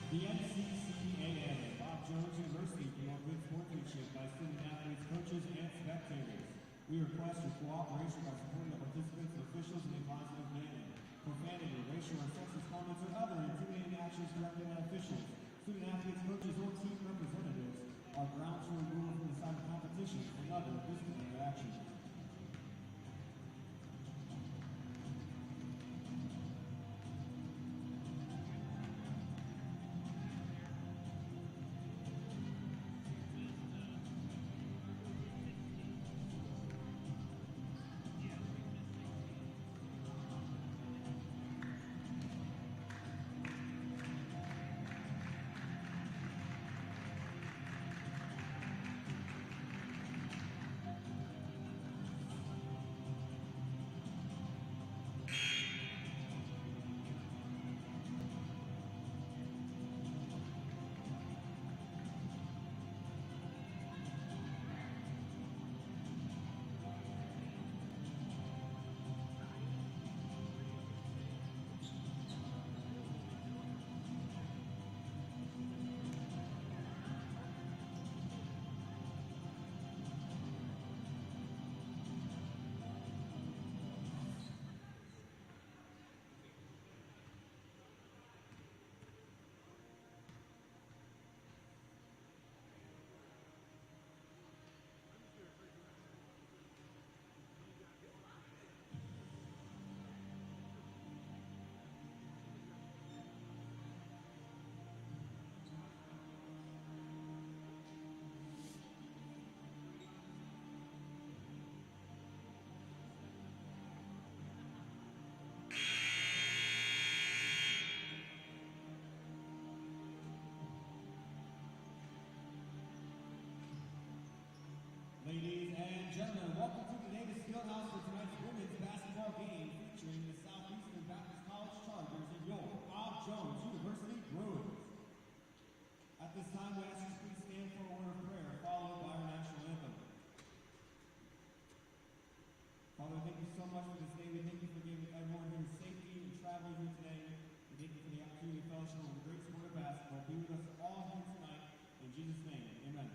The NCCAA, Bob Jones University, promote good sportsmanship by student athletes, coaches, and spectators. We request your cooperation by supporting the participants and officials in a positive manner. Profanity, racial or sexist comments, or other intimidating actions directed at officials, student athletes, coaches, or team representatives are grounds for removal from the side of competition and other disciplinary actions. Ladies and gentlemen, welcome to the Davis Fieldhouse for tonight's women's basketball game featuring the Southeastern Baptist College Chargers and your Bob Jones University Bruins. At this time, we ask you to please stand for a word of prayer, followed by our national anthem. Father, thank you so much for this day. We thank you for giving everyone here safety and traveling here today. We thank you for the opportunity to fellowship with the great sport of basketball. Be with us all here tonight. In Jesus' name, amen.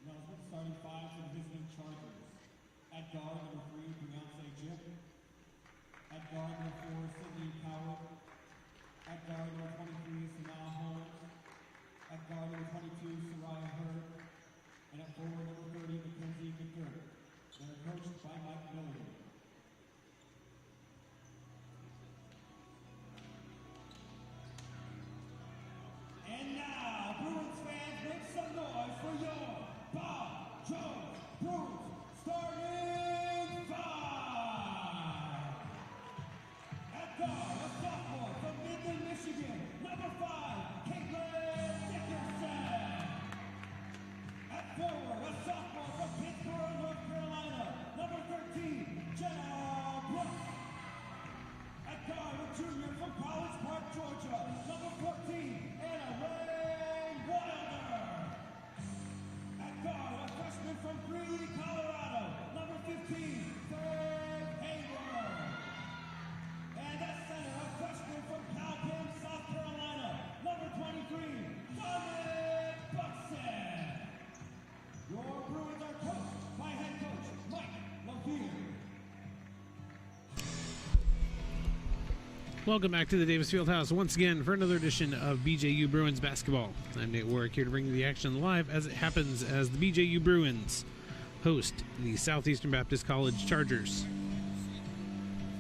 Now let's put the starting five for the visiting Chargers. At guard, number 3, Beyonce Jip. At guard, number 4, Sydney Coward. At guard, number 23, Sanaa Holmes. At guard, number 22, Soraya Hurd. And at forward, number 30, Mackenzie McGirt. They are coached by Mike Miller. And now, Bruins fans, make some noise for your Bob Jones Bruins starting five. At guard, a sophomore from Midland, Michigan, number 5, Caitlin Dickerson. At forward, a sophomore from Pittsburgh, North Carolina, number 13, Jenna Brooks. At guard, a junior from College Park, Georgia, number 14, Anna Ray Wilder. At guard, a freshman from Greeley, Colorado, number 15, Fred Hayward. Welcome back to the Davis Fieldhouse once again for another edition of BJU Bruins basketball. I'm Nate Warwick here to bring you the action live as it happens as the BJU Bruins host the Southeastern Baptist College Chargers.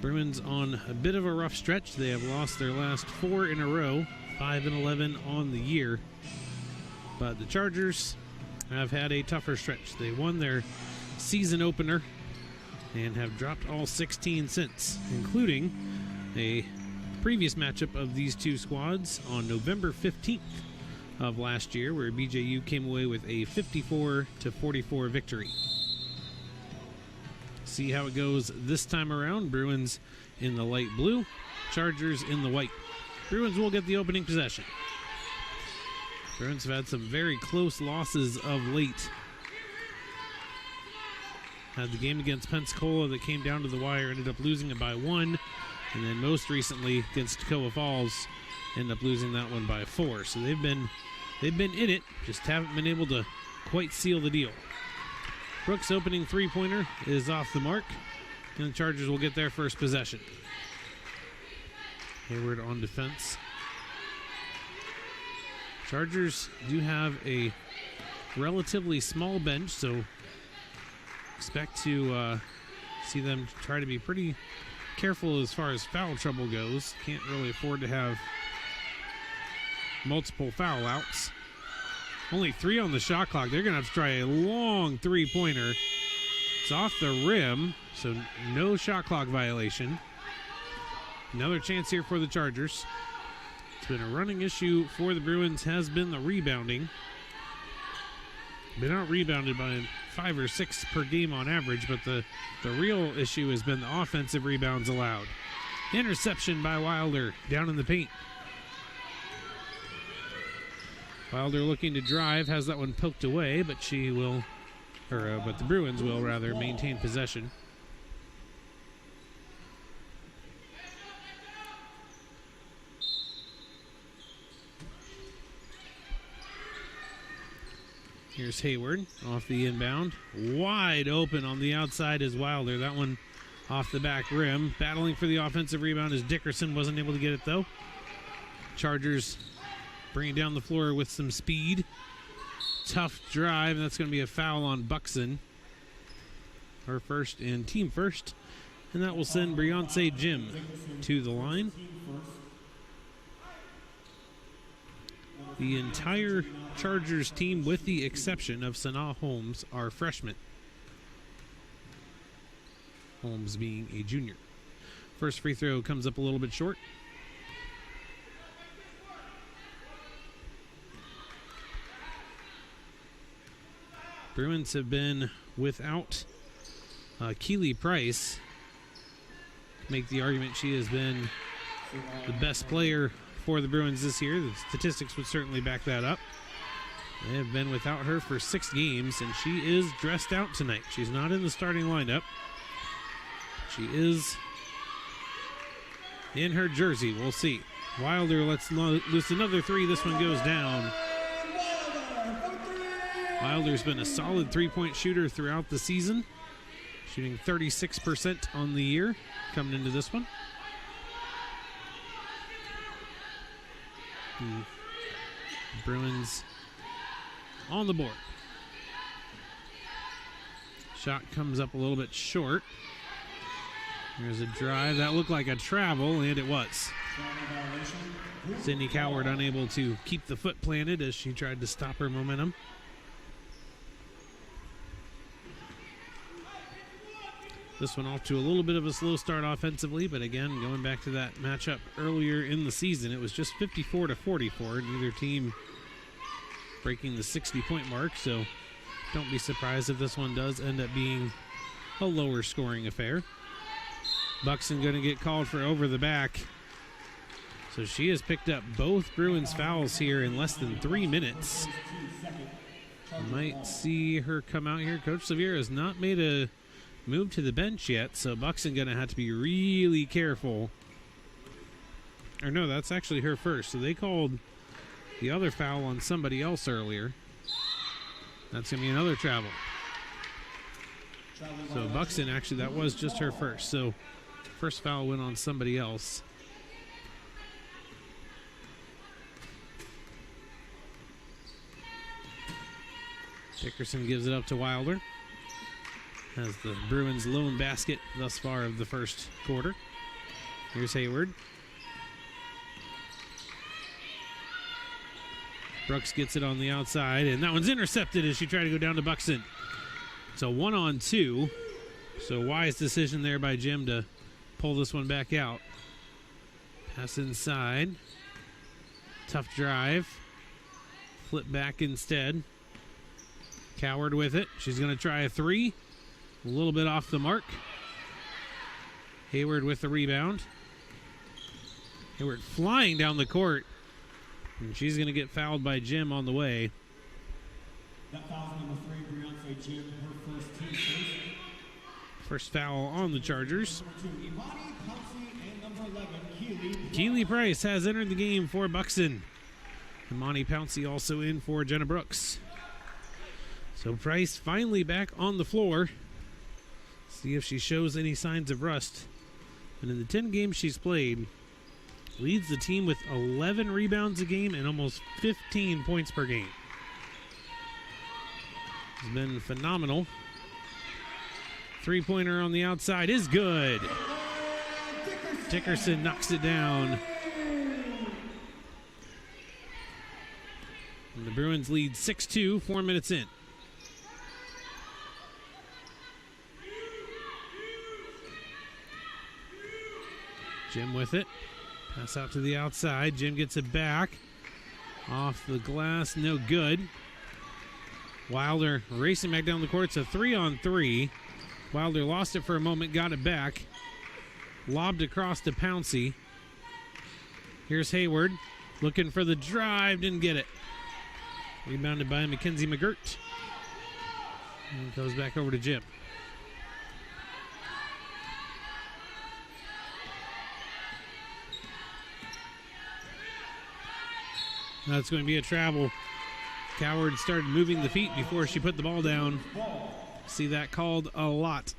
Bruins on a bit of a rough stretch. They have lost their last 4 in a row, 5-11 on the year. But the Chargers have had a tougher stretch. They won their season opener and have dropped all 16 since, including a previous matchup of these two squads on November 15th of last year, where BJU came away with a 54-44 victory. See how it goes this time around. Bruins in the light blue, Chargers in the white. Bruins will get the opening possession. Bruins have had some very close losses of late. Had the game against Pensacola that came down to the wire, ended up losing it by 1. And then most recently against Toccoa Falls, ended up losing that one by 4. So they've been in it, just haven't been able to quite seal the deal. Brooks' opening three-pointer is off the mark, and the Chargers will get their first possession. Hayward on defense. Chargers do have a relatively small bench, so expect to see them try to be pretty careful as far as foul trouble goes. Can't really afford to have multiple foul outs. Only 3 on the shot clock. They're going to have to try a long three-pointer. It's off the rim, so no shot clock violation. Another chance here for the Chargers. It's been a running issue for the Bruins, has been the rebounding. Been out-rebounded by 5 or 6 per game on average, but the real issue has been the offensive rebounds allowed. Interception by Wilder down in the paint. Wilder looking to drive, has that one poked away, but but the Bruins will rather maintain possession. Here's Hayward off the inbound. Wide open on the outside is Wilder. That one off the back rim. Battling for the offensive rebound as Dickerson wasn't able to get it, though. Chargers bringing down the floor with some speed. Tough drive, and that's going to be a foul on Buxton. Her first and team first. And that will send Beyonce Jim to the line. The entire Chargers team, with the exception of Sanaa Holmes, are freshmen. Holmes being a junior. First free throw comes up a little bit short. Bruins have been without Keely Price. Make the argument she has been the best player for the Bruins this year. The statistics would certainly back that up. They have been without her for 6 games, and she is dressed out tonight. She's not in the starting lineup. She is in her jersey. We'll see. Wilder lets loose another 3. This one goes down. Wilder's been a solid three-point shooter throughout the season, shooting 36% on the year coming into this one. Bruins on the board. Shot comes up a little bit short. There's a drive. That looked like a travel, and it was. Sydney Coward unable to keep the foot planted as she tried to stop her momentum. This one off to a little bit of a slow start offensively, but again, going back to that matchup earlier in the season, it was just 54-44. Neither team breaking the 60-point mark, so don't be surprised if this one does end up being a lower scoring affair. Buxton going to get called for over the back. So she has picked up both Bruins fouls here in less than 3 minutes. Might see her come out here. Coach Sevier has not made a move to the bench yet, so Buxton going to have to be really careful. Or no, that's actually her first. So they called the other foul on somebody else earlier. That's going to be another travel. So Buxton, actually, that was just her first. So first foul went on somebody else. Dickerson gives it up to Wilder. Has the Bruins' lone basket thus far of the first quarter. Here's Hayward. Brooks gets it on the outside, and that one's intercepted as she tried to go down to Buxton. So 1-on-2. So wise decision there by Jim to pull this one back out. Pass inside. Tough drive. Flip back instead. Coward with it. She's going to try a three. A little bit off the mark. Hayward with the rebound. Hayward flying down the court. And she's going to get fouled by Jim on the way. That foul's number 3, Beyonce Jim, her first team first. First foul on the Chargers. Number 2, Imani Pouncey, and number 11, Keely Price has entered the game for Buxton. Imani Pouncey also in for Jenna Brooks. So Price finally back on the floor. See if she shows any signs of rust. And in the 10 games she's played, leads the team with 11 rebounds a game and almost 15 points per game. It's been phenomenal. Three-pointer on the outside is good. Dickerson knocks it down. And the Bruins lead 6-2, 4 minutes in. Jim with it. Pass out to the outside. Jim gets it back. Off the glass, no good. Wilder racing back down the court. It's a 3-on-3. Wilder lost it for a moment, got it back. Lobbed across to Pouncey. Here's Hayward. Looking for the drive, didn't get it. Rebounded by Mackenzie McGirt. And goes back over to Jim. That's going to be a travel. Coward started moving the feet before she put the ball down. See that called a lot.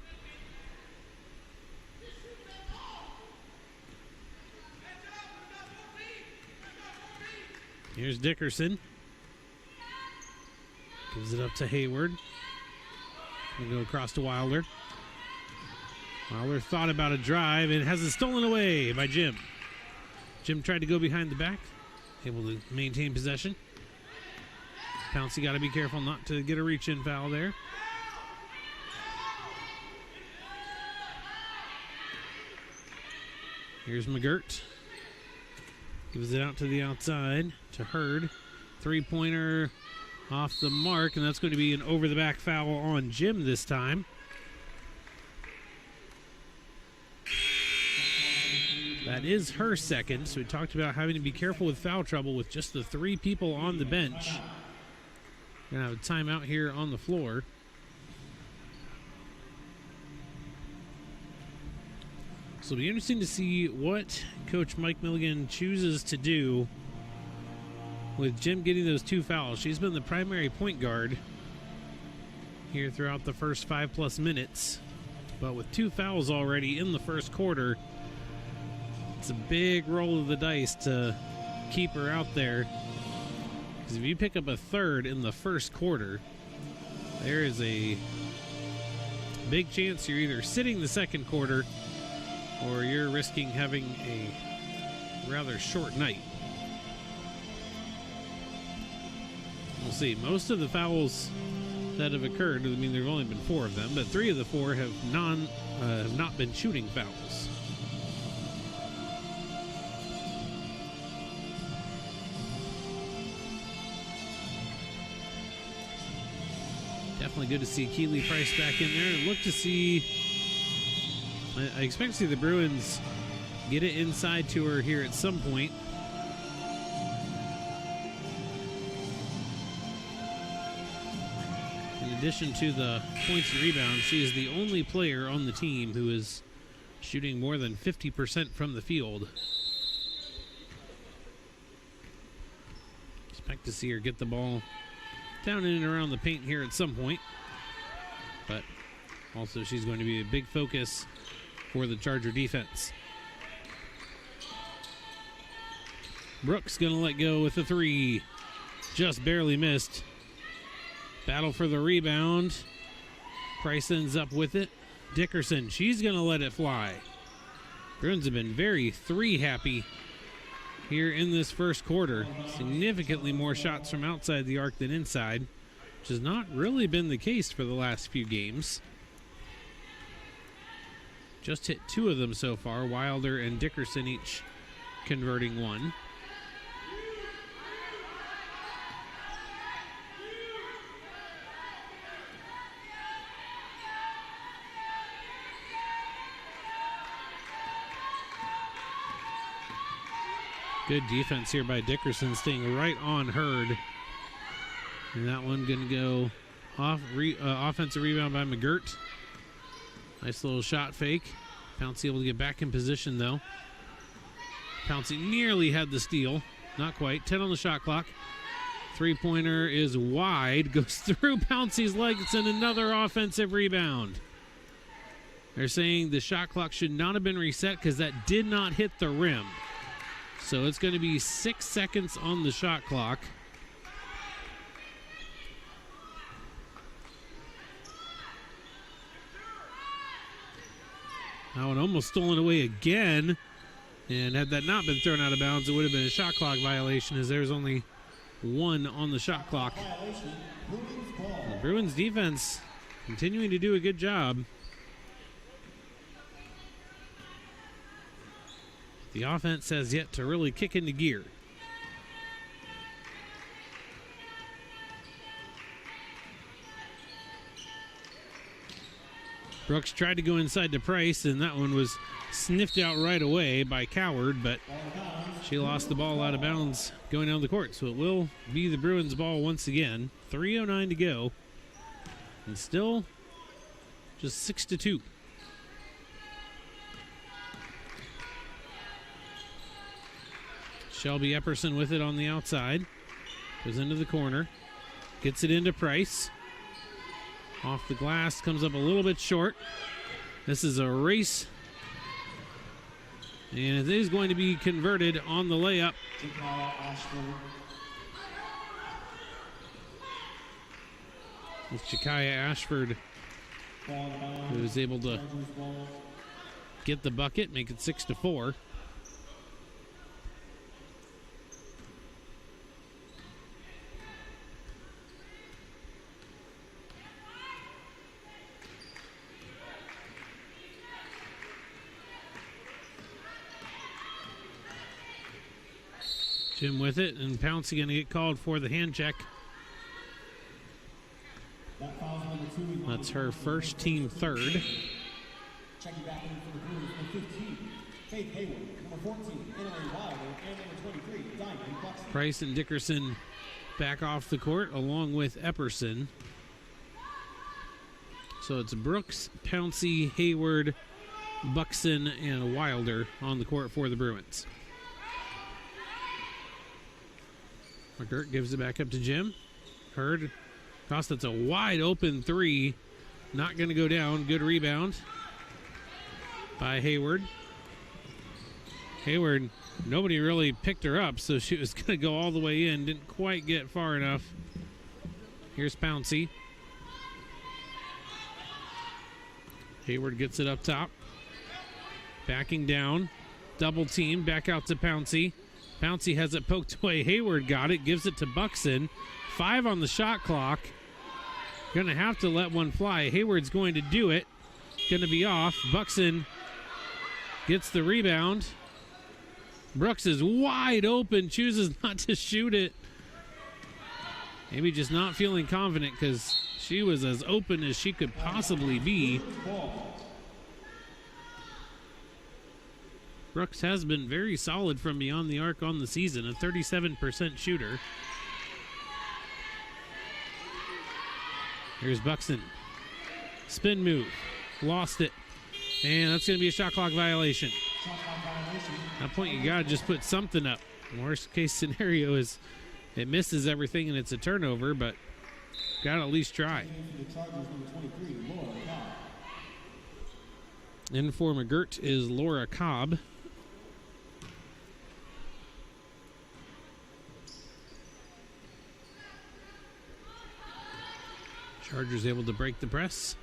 Here's Dickerson. Gives it up to Hayward. We'll go across to Wilder. Wilder thought about a drive and has it stolen away by Jim. Jim tried to go behind the back. Able to maintain possession. Pouncey got to be careful not to get a reach-in foul there. Here's McGirt. Gives it out to the outside to Hurd. Three-pointer off the mark, and that's going to be an over-the-back foul on Jim this time. That is her second, so we talked about having to be careful with foul trouble with just the 3 people on the bench. We're going to have a timeout here on the floor. So it'll be interesting to see what Coach Mike Milligan chooses to do with Jim getting those 2 fouls. She's been the primary point guard here throughout the first 5+ minutes. But with 2 fouls already in the first quarter, it's a big roll of the dice to keep her out there. Because if you pick up a third in the first quarter, there is a big chance you're either sitting the second quarter or you're risking having a rather short night. We'll see. Most of the fouls that have occurred, I mean, there have only been 4 of them, but 3 of the 4 have not been shooting fouls. Definitely good to see Keely Price back in there. And look to see, I expect to see the Bruins get it inside to her here at some point. In addition to the points and rebounds, she is the only player on the team who is shooting more than 50% from the field. Expect to see her get the ball down in and around the paint here at some point. But also she's going to be a big focus for the Charger defense. Brooks going to let go with the 3. Just barely missed. Battle for the rebound. Price ends up with it. Dickerson, she's going to let it fly. Bruins have been very three-happy here in this first quarter. Significantly more shots from outside the arc than inside, which has not really been the case for the last few games. Just hit 2 of them so far. Wilder and Dickerson each converting 1. Good defense here by Dickerson, staying right on Hurd. And that one going to go off. Offensive rebound by McGirt. Nice little shot fake. Pouncey able to get back in position, though. Pouncey nearly had the steal. Not quite. 10 on the shot clock. Three-pointer is wide. Goes through Pouncey's legs and another offensive rebound. They're saying the shot clock should not have been reset because that did not hit the rim. So it's going to be 6 seconds on the shot clock. That one almost stolen away again. And had that not been thrown out of bounds, it would have been a shot clock violation, as there's only 1 on the shot clock. The Bruins defense continuing to do a good job. The offense has yet to really kick into gear. Brooks tried to go inside to Price, and that one was sniffed out right away by Coward, but she lost the ball out of bounds going down the court. So it will be the Bruins' ball once again. 3:09 to go. And still just 6-2. Shelby Epperson with it on the outside. Goes into the corner. Gets it into Price. Off the glass. Comes up a little bit short. This is a race. And it is going to be converted on the layup. It's Jakaya Ashford who is able to get the bucket, make it 6-4. Jim with it, and Pouncey going to get called for the hand check. That's her first, team third. Checking back in for the Bruins, number 15, Faith Hayward, number 14, Emily Wilder, and number 23, Diamond Buxton. Price and Dickerson back off the court, along with Epperson. So it's Brooks, Pouncey, Hayward, Buxton, and Wilder on the court for the Bruins. McGirt gives it back up to Jim. Hurd. That's a wide open 3. Not going to go down. Good rebound by Hayward. Hayward, nobody really picked her up, so she was going to go all the way in. Didn't quite get far enough. Here's Pouncey. Hayward gets it up top. Backing down. Double team. Back out to Pouncey. Pouncey has it poked away. Hayward got it. Gives it to Buxton. 5 on the shot clock. Going to have to let one fly. Hayward's going to do it. Going to be off. Buxton gets the rebound. Brooks is wide open. Chooses not to shoot it. Maybe just not feeling confident because she was as open as she could possibly be. Brooks has been very solid from beyond the arc on the season, a 37% shooter. Here's Buxton. Spin move. Lost it. And that's going to be a shot clock violation. At that point, you got to just put something up. Worst case scenario is it misses everything and it's a turnover, but got to at least try. In for McGirt is Laura Cobb. Chargers able to break the press.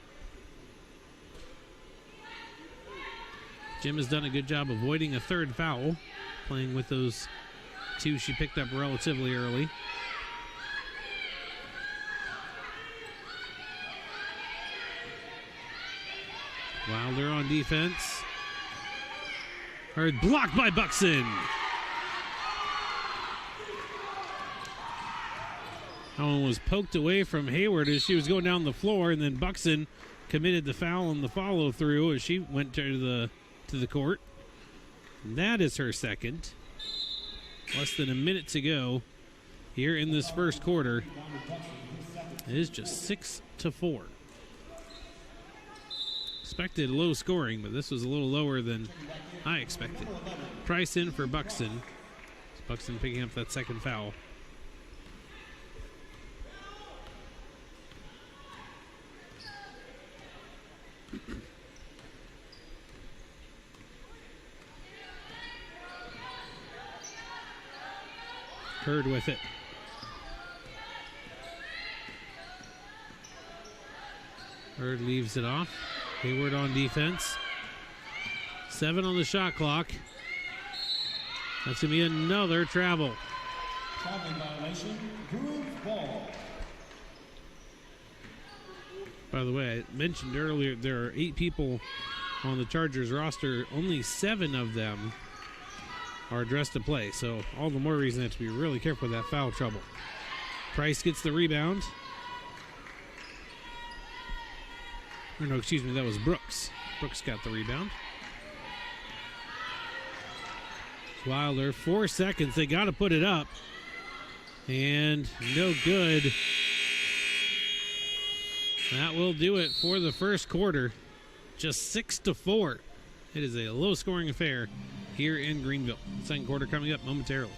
Jim has done a good job avoiding a third foul, playing with those two she picked up relatively early. Wilder on defense. Heard blocked by Buxton. That one was poked away from Hayward as she was going down the floor, and then Buxton committed the foul on the follow-through as she went to the court. And that is her second. Less than a minute to go here in this first quarter. It is just 6-4. Expected low scoring, but this was a little lower than I expected. Price in for Buxton. Buxton picking up that second foul. Hurd with it. Hurd leaves it off. Hayward on defense. 7 on the shot clock. That's going to be another travel. Traveling violation, Bruins ball. By the way, I mentioned earlier there are 8 people on the Chargers roster. Only 7 of them are dressed to play, so all the more reason to be really careful with that foul trouble. Price gets the rebound. Or no, excuse me, that was Brooks. Brooks got the rebound. Wilder, 4 seconds. They got to put it up. And no good. That will do it for the first quarter. Just 6-4. It is a low-scoring affair here in Greenville. Second quarter coming up momentarily.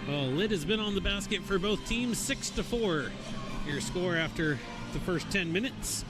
Well, lid has been on the basket for both teams, 6-4. Your score after the first 10 minutes.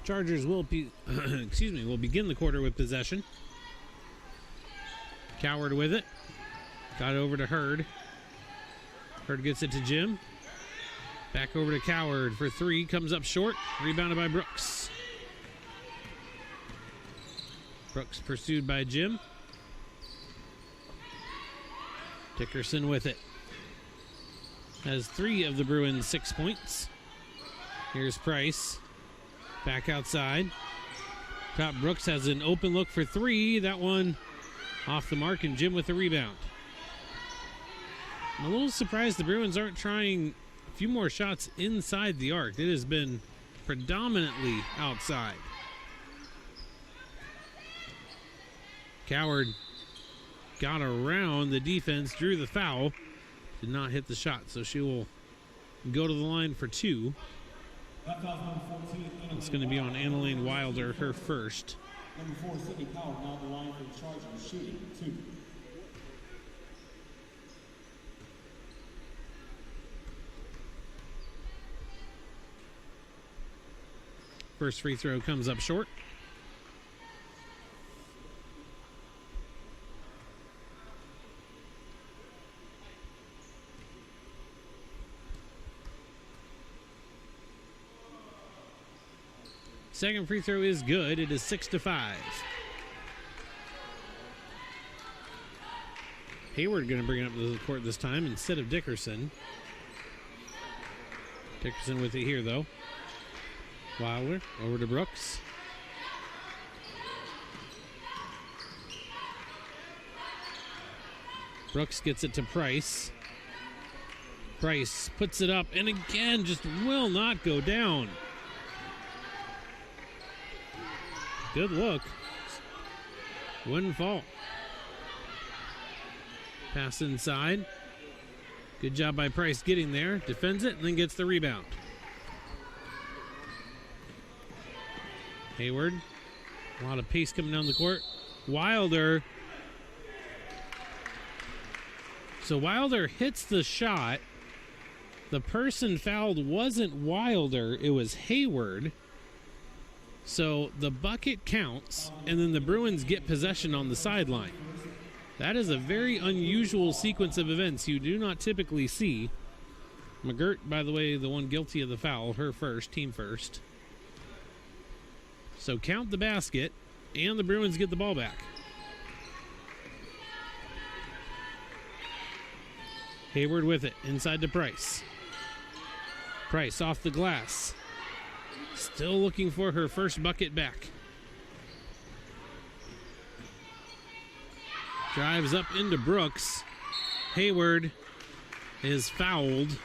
Chargers will be, will begin the quarter with possession. Coward with it. Got over to Hurd. Hurd gets it to Jim. Back over to Coward for 3. Comes up short. Rebounded by Brooks. Brooks pursued by Jim. Dickerson with it. Has 3 of the Bruins' 6 points. Here's Price. Back outside. Top Brooks has an open look for 3. That one off the mark, and Jim with the rebound. I'm a little surprised the Bruins aren't trying a few more shots inside the arc. It has been predominantly outside. Coward got around the defense, drew the foul, did not hit the shot, so she will go to the line for 2. It's going to be on Annalene Wilder, her first. Number 4, Sydney Power, now the line for the Chargers, shooting 2. First free throw comes up short. Second free throw is good. It is 6-5. Hayward going to bring it up to the court this time instead of Dickerson. Dickerson with it here, though. Wilder over to Brooks. Brooks gets it to Price. Price puts it up and again just will not go down. Good look. Wouldn't fall. Pass inside. Good job by Price getting there. Defends it and then gets the rebound. Hayward. A lot of pace coming down the court. Wilder. So Wilder hits the shot. The person fouled wasn't Wilder. It was Hayward. So the bucket counts, and then the Bruins get possession on the sideline. That is a very unusual sequence of events you do not typically see. McGirt, by the way, the one guilty of the foul, her first, team first. So count the basket, and the Bruins get the ball back. Hayward with it, inside to Price. Price off the glass. Still looking for her first bucket back. Drives up into Brooks. Hayward is fouled.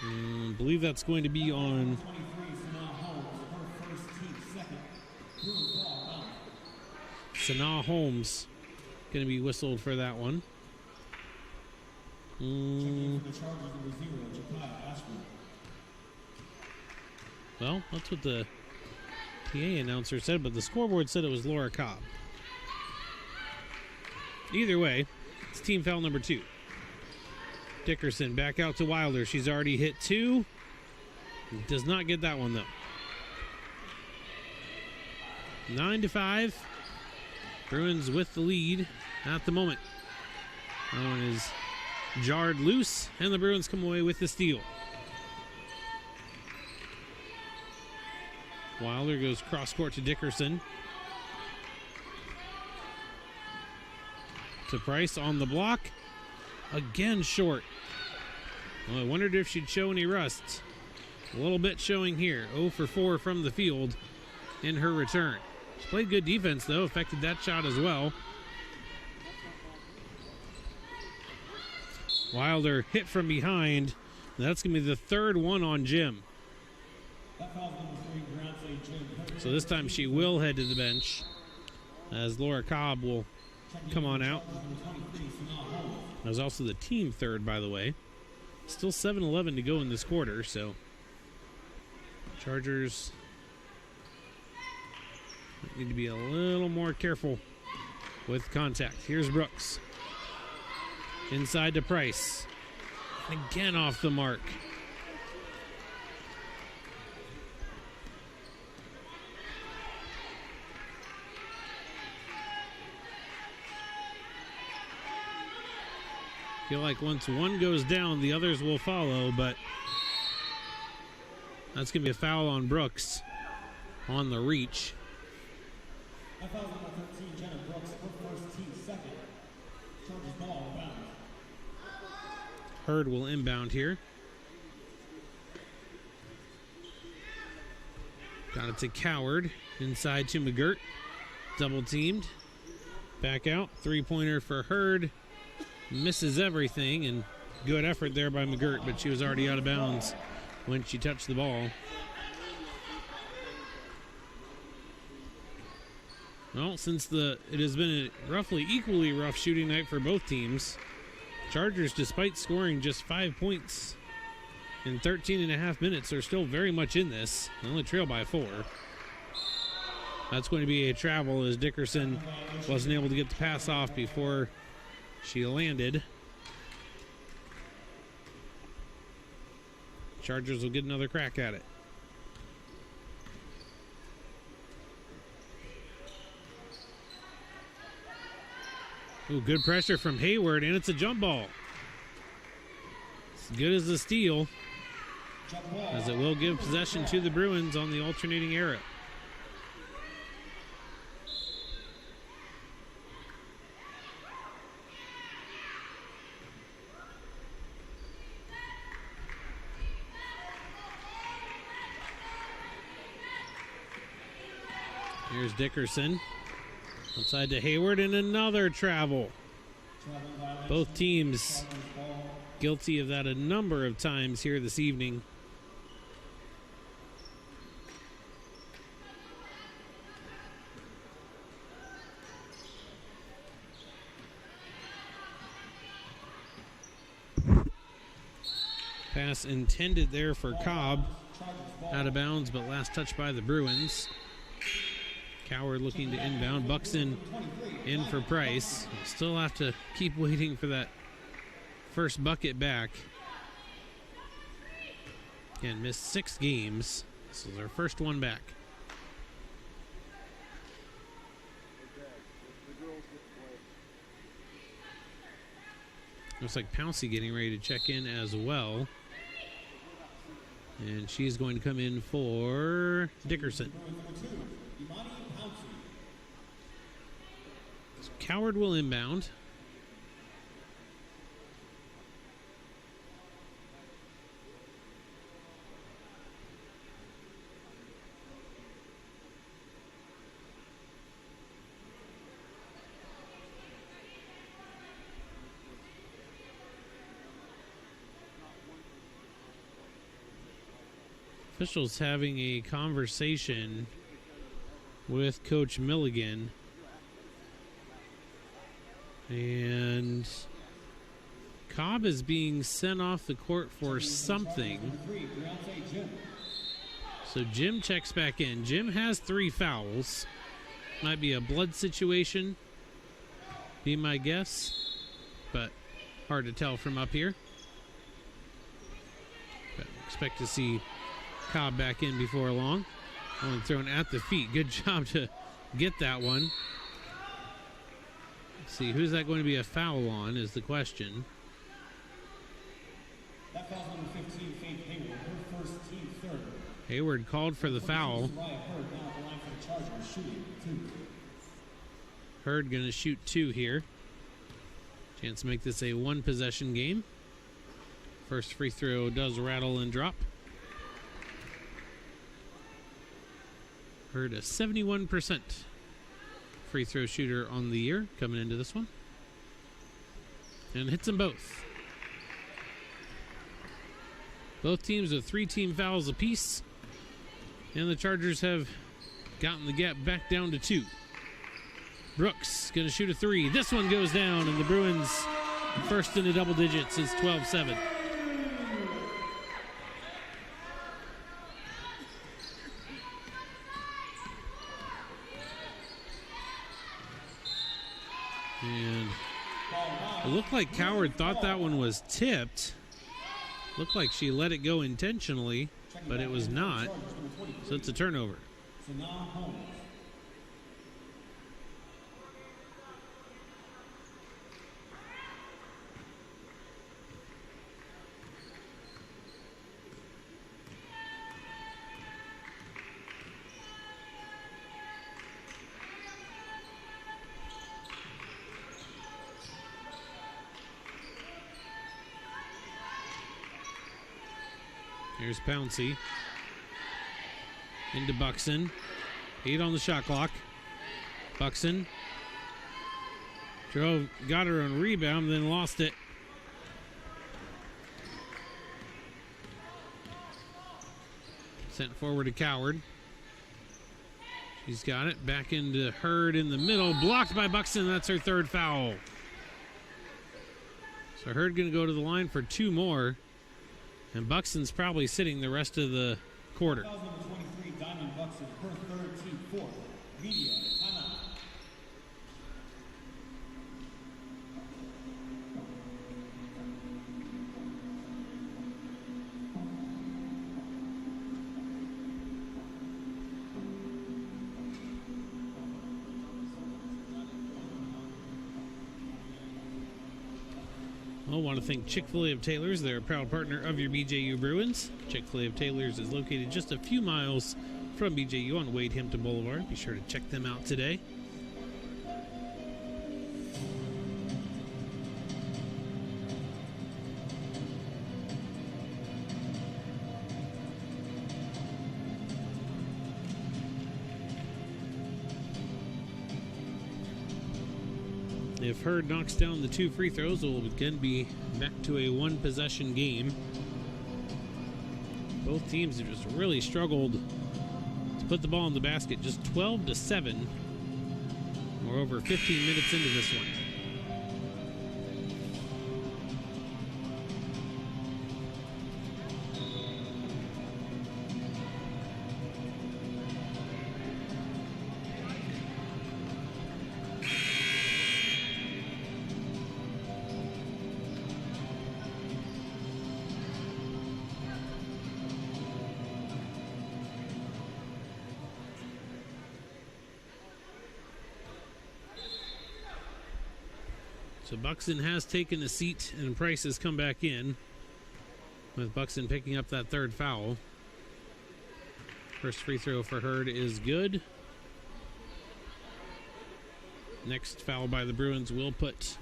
I believe that's going to be on Sanaa Holmes. Going to be whistled for that one. Well, that's what the PA announcer said, but the scoreboard said it was Laura Cobb. Either way, it's team foul number 2. Dickerson back out to Wilder. She's already hit 2. Does not get that one, though. 9-5. Bruins with the lead at the moment. That one is jarred loose, and the Bruins come away with the steal. Wilder goes cross-court to Dickerson. To Price on the block. Again short. Well, I wondered if she'd show any rust. A little bit showing here. 0 for 4 from the field in her return. She played good defense, though. Affected that shot as well. Wilder hit from behind. That's going to be the third one on Jim. So this time she will head to the bench as Laura Cobb will come on out. That was also the team third, by the way. Still 7-11 to go in this quarter, so Chargers need to be a little more careful with contact. Here's Brooks. Inside to Price. Again off the mark. Feel like once one goes down, the others will follow, but that's going to be a foul on Brooks on the reach. That foul number 13, Jenna Brooks, her first, team second. Chargers ball inbound. Hurd will inbound here. Got it to Coward. Inside to McGirt. Double teamed. Back out. Three-pointer for Hurd. Misses everything, and good effort there by McGirt, but she was already out of bounds when she touched the ball. Well, since it has been a roughly equally rough shooting night for both teams, Chargers, despite scoring just 5 points in 13 and a half minutes, are still very much in this. They only trail by 4. That's going to be a travel as Dickerson wasn't able to get the pass off before she landed. Chargers will get another crack at it. Ooh, good pressure from Hayward, and it's a jump ball. As good as a steal, as it will give possession to the Bruins on the alternating arrow. Here's Dickerson. Outside to Hayward, and another travel. Both teams guilty of that a number of times here this evening. Pass intended there for Cobb. Out of bounds, but last touch by the Bruins. Coward looking to inbound. Buxton in for Price. Still have to keep waiting for that first bucket back. Again, missed 6 games. This is our first one back. Looks like Pouncey getting ready to check in as well. And she's going to come in for Dickerson. So Coward will inbound. Officials having a conversation with Coach Milligan. And Cobb is being sent off the court for something. So Jim checks back in. Jim has 3 fouls. Might be a blood situation, be my guess. But hard to tell from up here. But expect to see Cobb back in before long. Only thrown at the feet. Good job to get that one. Let's see, who's that going to be a foul on is the question. That foul's number 15, Faith Hayward, her first, team third. Hayward called for the foul. Hurd going to shoot 2 here. Chance to make this a 1-possession game. First free throw does rattle and drop. Hurd a 71% free throw shooter on the year coming into this one. And hits them both. Both teams with 3 team fouls apiece. And the Chargers have gotten the gap back down to 2. Brooks going to shoot a 3. This one goes down, and the Bruins first into double digits is 12-7. And it looked like Coward thought that one was tipped. Looked like she let it go intentionally, but it was not. So it's a turnover. Here's Pouncey. Into Buxton. 8 on the shot clock. Buxton. Drove, got her on rebound, then lost it. Sent forward to Coward. She's got it. Back into Hurd in the middle. Blocked by Buxton. That's her 3rd foul. So Hurd going to go to the line for 2 more. And Buxton's probably sitting the rest of the quarter. 2023 Diamond Buxton, her 3rd, team 4th. Media, timeout. I want to thank Chick-fil-A of Taylor's. They're a proud partner of your BJU Bruins. Chick-fil-A of Taylor's is located just a few miles from BJU on Wade Hampton Boulevard. Be sure to check them out today. If Hurd knocks down the 2 free throws, it will again be back to a 1-possession game. Both teams have just really struggled to put the ball in the basket. Just 12-7. We're over 15 minutes into this one. So Buxton has taken a seat and Price has come back in, with Buxton picking up that 3rd foul. First free throw for Hurd is good. Next foul by the Bruins will put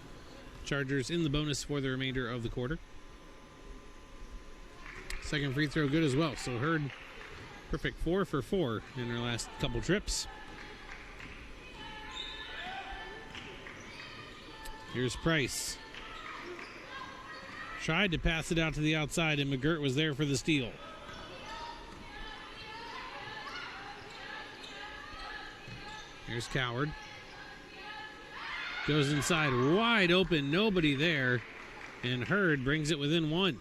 Chargers in the bonus for the remainder of the quarter. Second free throw good as well. So Hurd perfect 4 for 4 in their last couple trips. Here's Price. Tried to pass it out to the outside, and McGirt was there for the steal. Here's Coward. Goes inside, wide open, nobody there, and Hurd brings it within 1.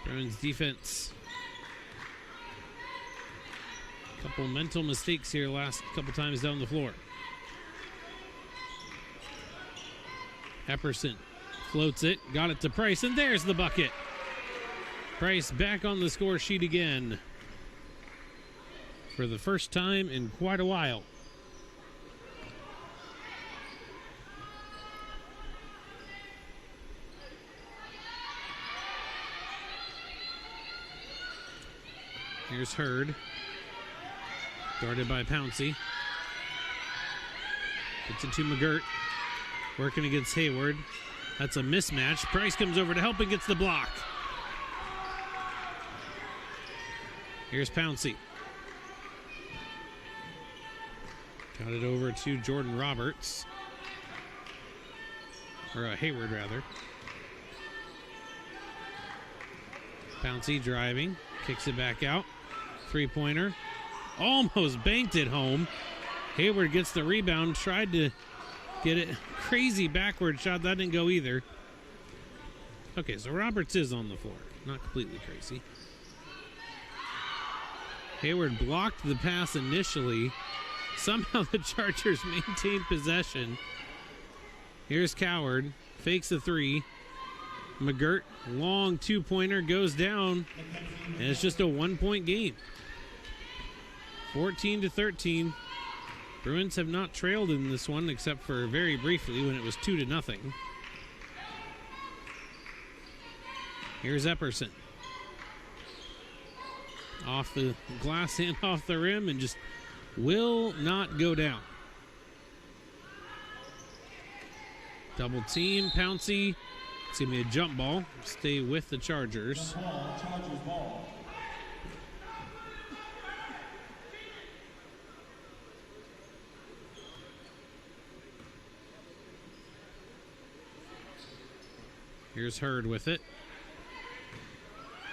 Bruins defense. Couple mental mistakes here last couple times down the floor. Epperson floats it, got it to Price, and there's the bucket. Price back on the score sheet again for the first time in quite a while. Here's Hurd. Guarded by Pouncey. Gets it to McGirt. Working against Hayward. That's a mismatch. Price comes over to help and gets the block. Here's Pouncey. Got it over to Jordan Roberts. Or Hayward, rather. Pouncey driving. Kicks it back out. 3-pointer. Almost banked it home. Hayward gets the rebound. Tried to get it. Crazy backward shot. That didn't go either. Okay, so Roberts is on the floor. Not completely crazy. Hayward blocked the pass initially. Somehow the Chargers maintained possession. Here's Coward. Fakes a 3. McGirt, long 2-pointer, goes down. And it's just a 1-point game. 14-13. Bruins have not trailed in this one except for very briefly when it was 2-0. Here's Epperson. Off the glass and off the rim and just will not go down. Double team, Pouncey. It's going to be a jump ball. Stay with the Chargers. Chargers ball. Here's Hurd with it.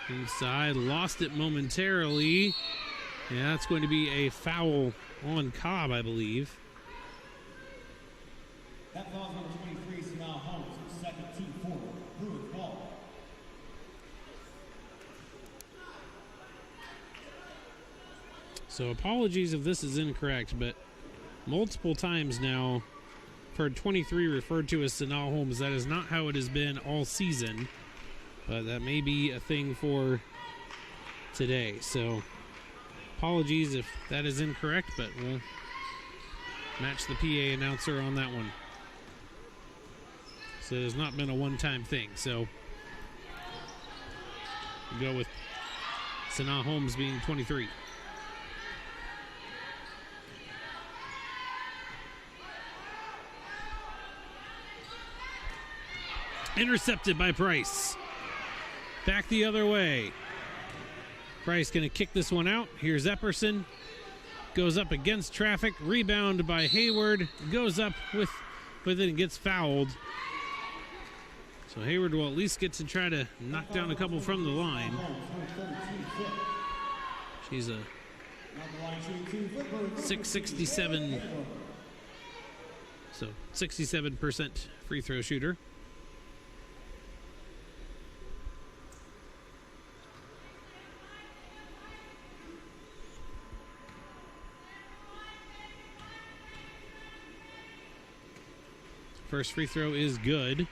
Inside, lost it momentarily. Yeah, that's going to be a foul on Cobb, I believe. That foul is number 23, Sanal Holmes, second team forward. Bruins ball. So apologies if this is incorrect, but multiple times now, I've heard 23 referred to as Sanal Holmes. That is not how it has been all season, but that may be a thing for today. So apologies if that is incorrect, but we'll match the PA announcer on that one. So it has not been a one-time thing. So we go with Sanaa Holmes being 23. Intercepted by Price. Back the other way. Price going to kick this one out. Here's Epperson. Goes up against traffic. Rebound by Hayward. Goes up with it and gets fouled. So Hayward will at least get to try to knock down a couple from the line. She's a 667. So 67% free throw shooter. First free throw is good.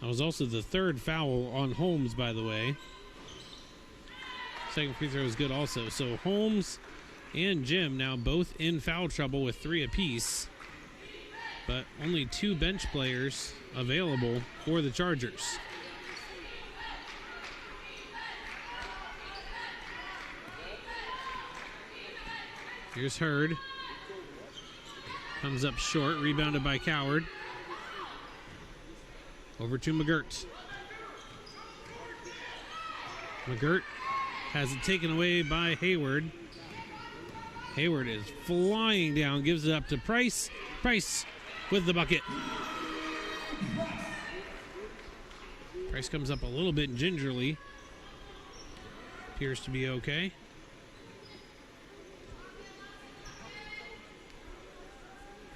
That was also the third foul on Holmes, by the way. Second free throw is good also. So Holmes and Jim now both in foul trouble with 3 apiece. But only 2 bench players available for the Chargers. Here's Hurd. Comes up short, rebounded by Coward. Over to McGirt. McGirt has it taken away by Hayward. Hayward is flying down, gives it up to Price. Price with the bucket. Price comes up a little bit gingerly. Appears to be okay.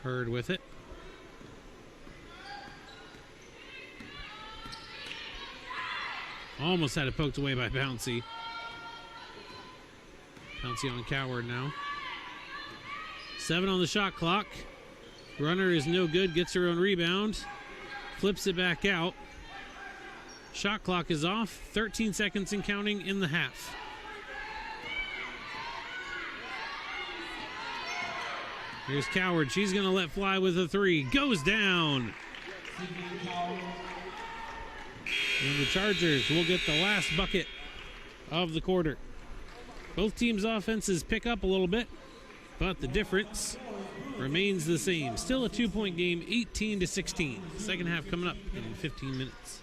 Hurd with it. Almost had it poked away by Bouncy. Bouncy on Coward now. 7 on the shot clock. Runner is no good, gets her own rebound. Flips it back out. Shot clock is off. 13 seconds and counting in the half. Here's Coward. She's going to let fly with a 3. Goes down. And the Chargers will get the last bucket of the quarter. Both teams' offenses pick up a little bit, but the difference remains the same. Still a 2-point game, 18-16. Second half coming up in 15 minutes.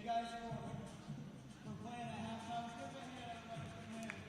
you guys for playing at halftime. Let's give it a hand, everybody. Good hand.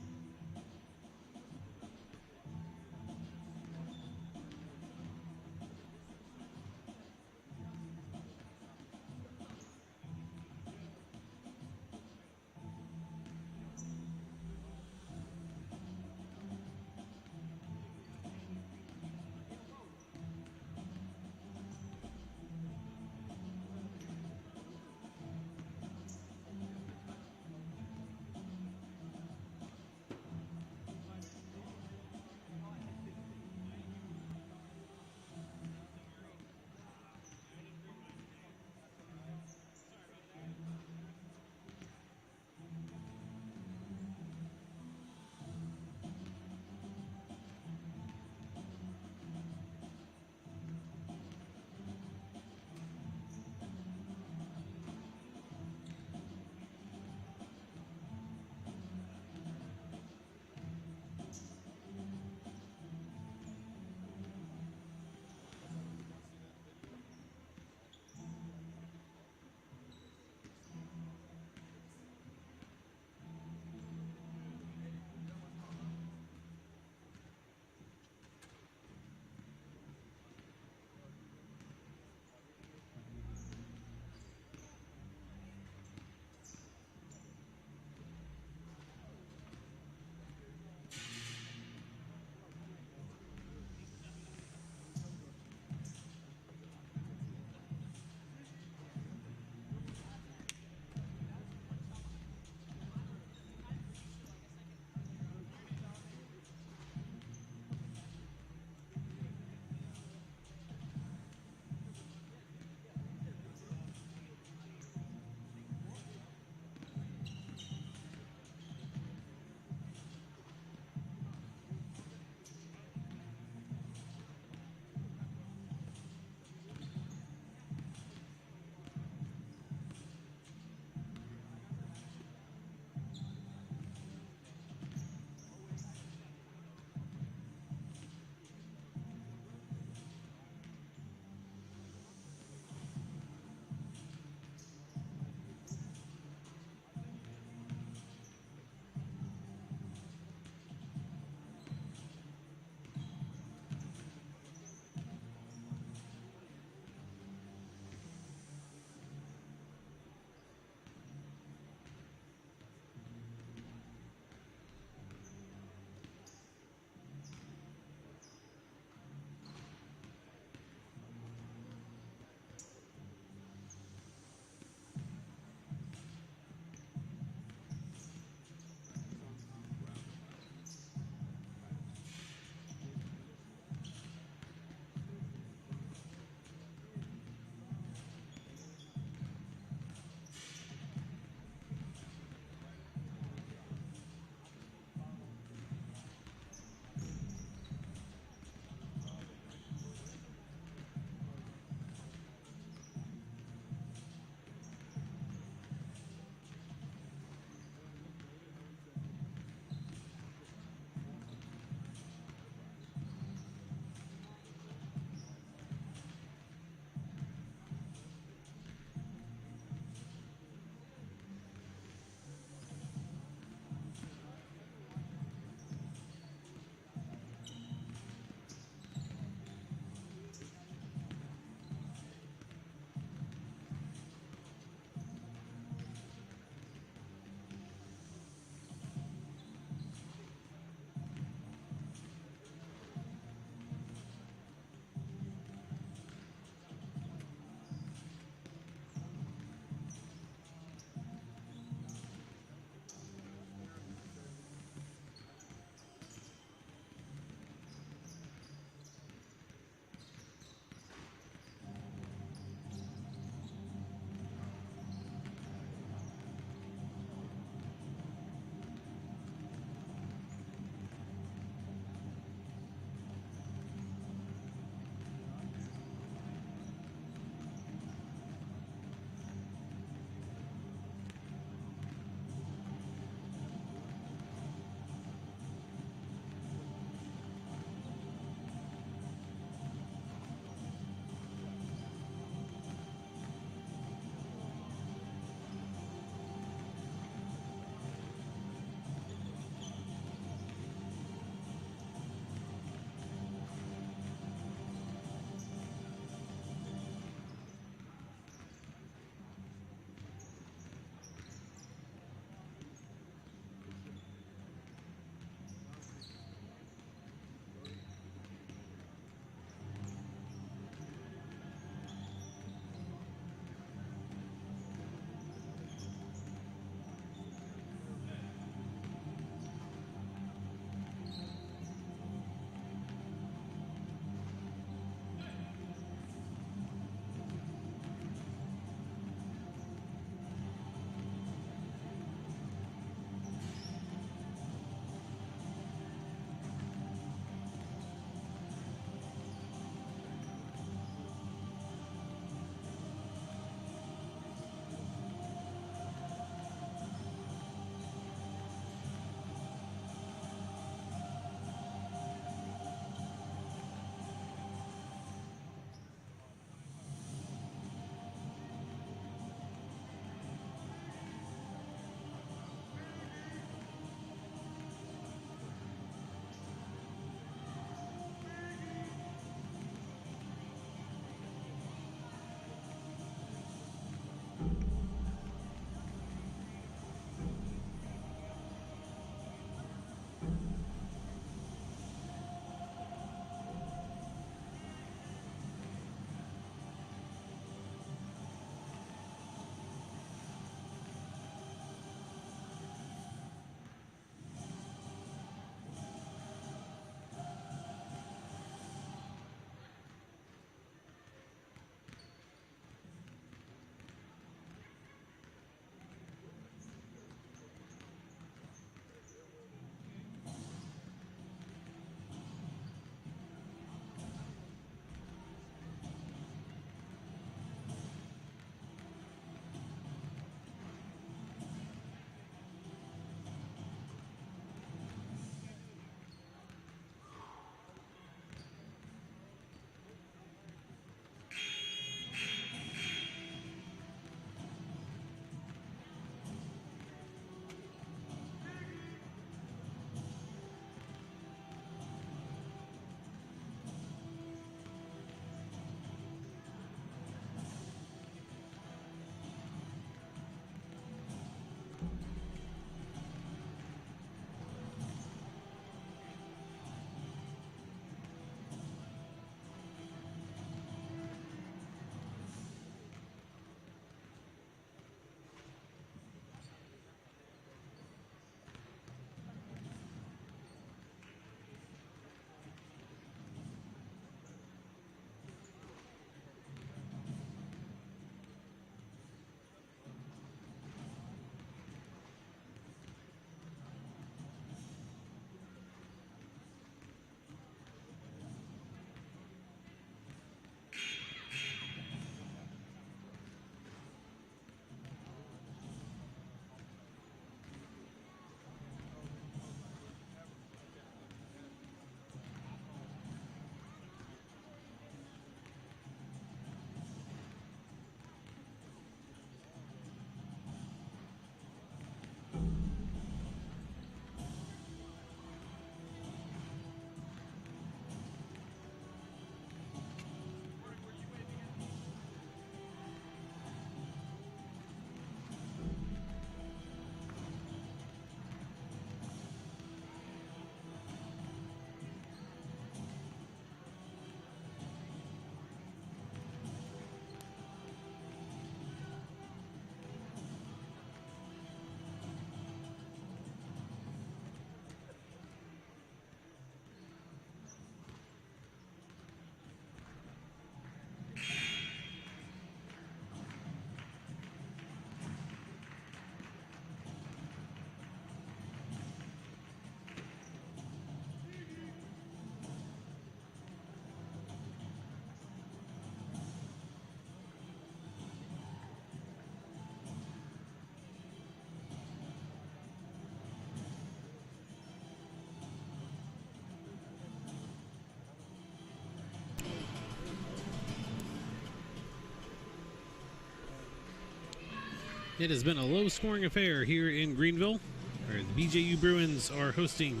It has been a low-scoring affair here in Greenville, where the BJU Bruins are hosting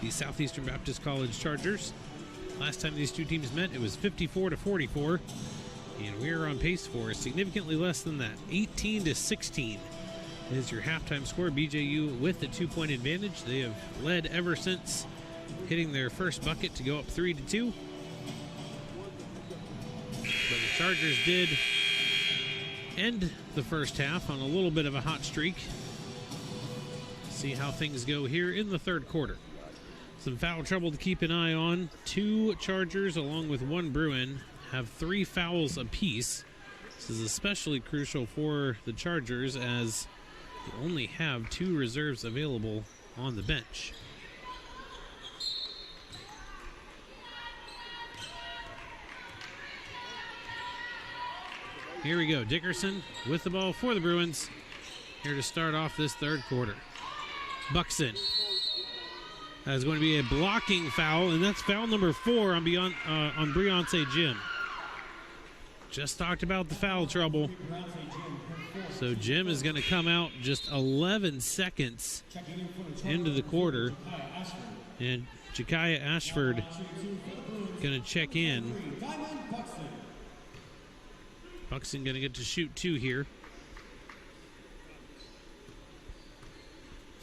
the Southeastern Baptist College Chargers. Last time these two teams met, it was 54-44, and we are on pace for significantly less than that. 18-16 is your halftime score. BJU with the 2-point advantage. They have led ever since hitting their first bucket to go up 3-2. But the Chargers did end the first half on a little bit of a hot streak. See how things go here in the third quarter. Some foul trouble to keep an eye on. 2 Chargers along with 1 Bruin have 3 fouls apiece. This is especially crucial for the Chargers as they only have 2 reserves available on the bench. Here we go. Dickerson with the ball for the Bruins. Here to start off this third quarter. Buxton. That is going to be a blocking foul, and that's foul number 4 on Briance Jim. Just talked about the foul trouble. So Jim is going to come out just 11 seconds into the quarter. And Jakaya Ashford going to check in. Buxton going to get to shoot 2 here.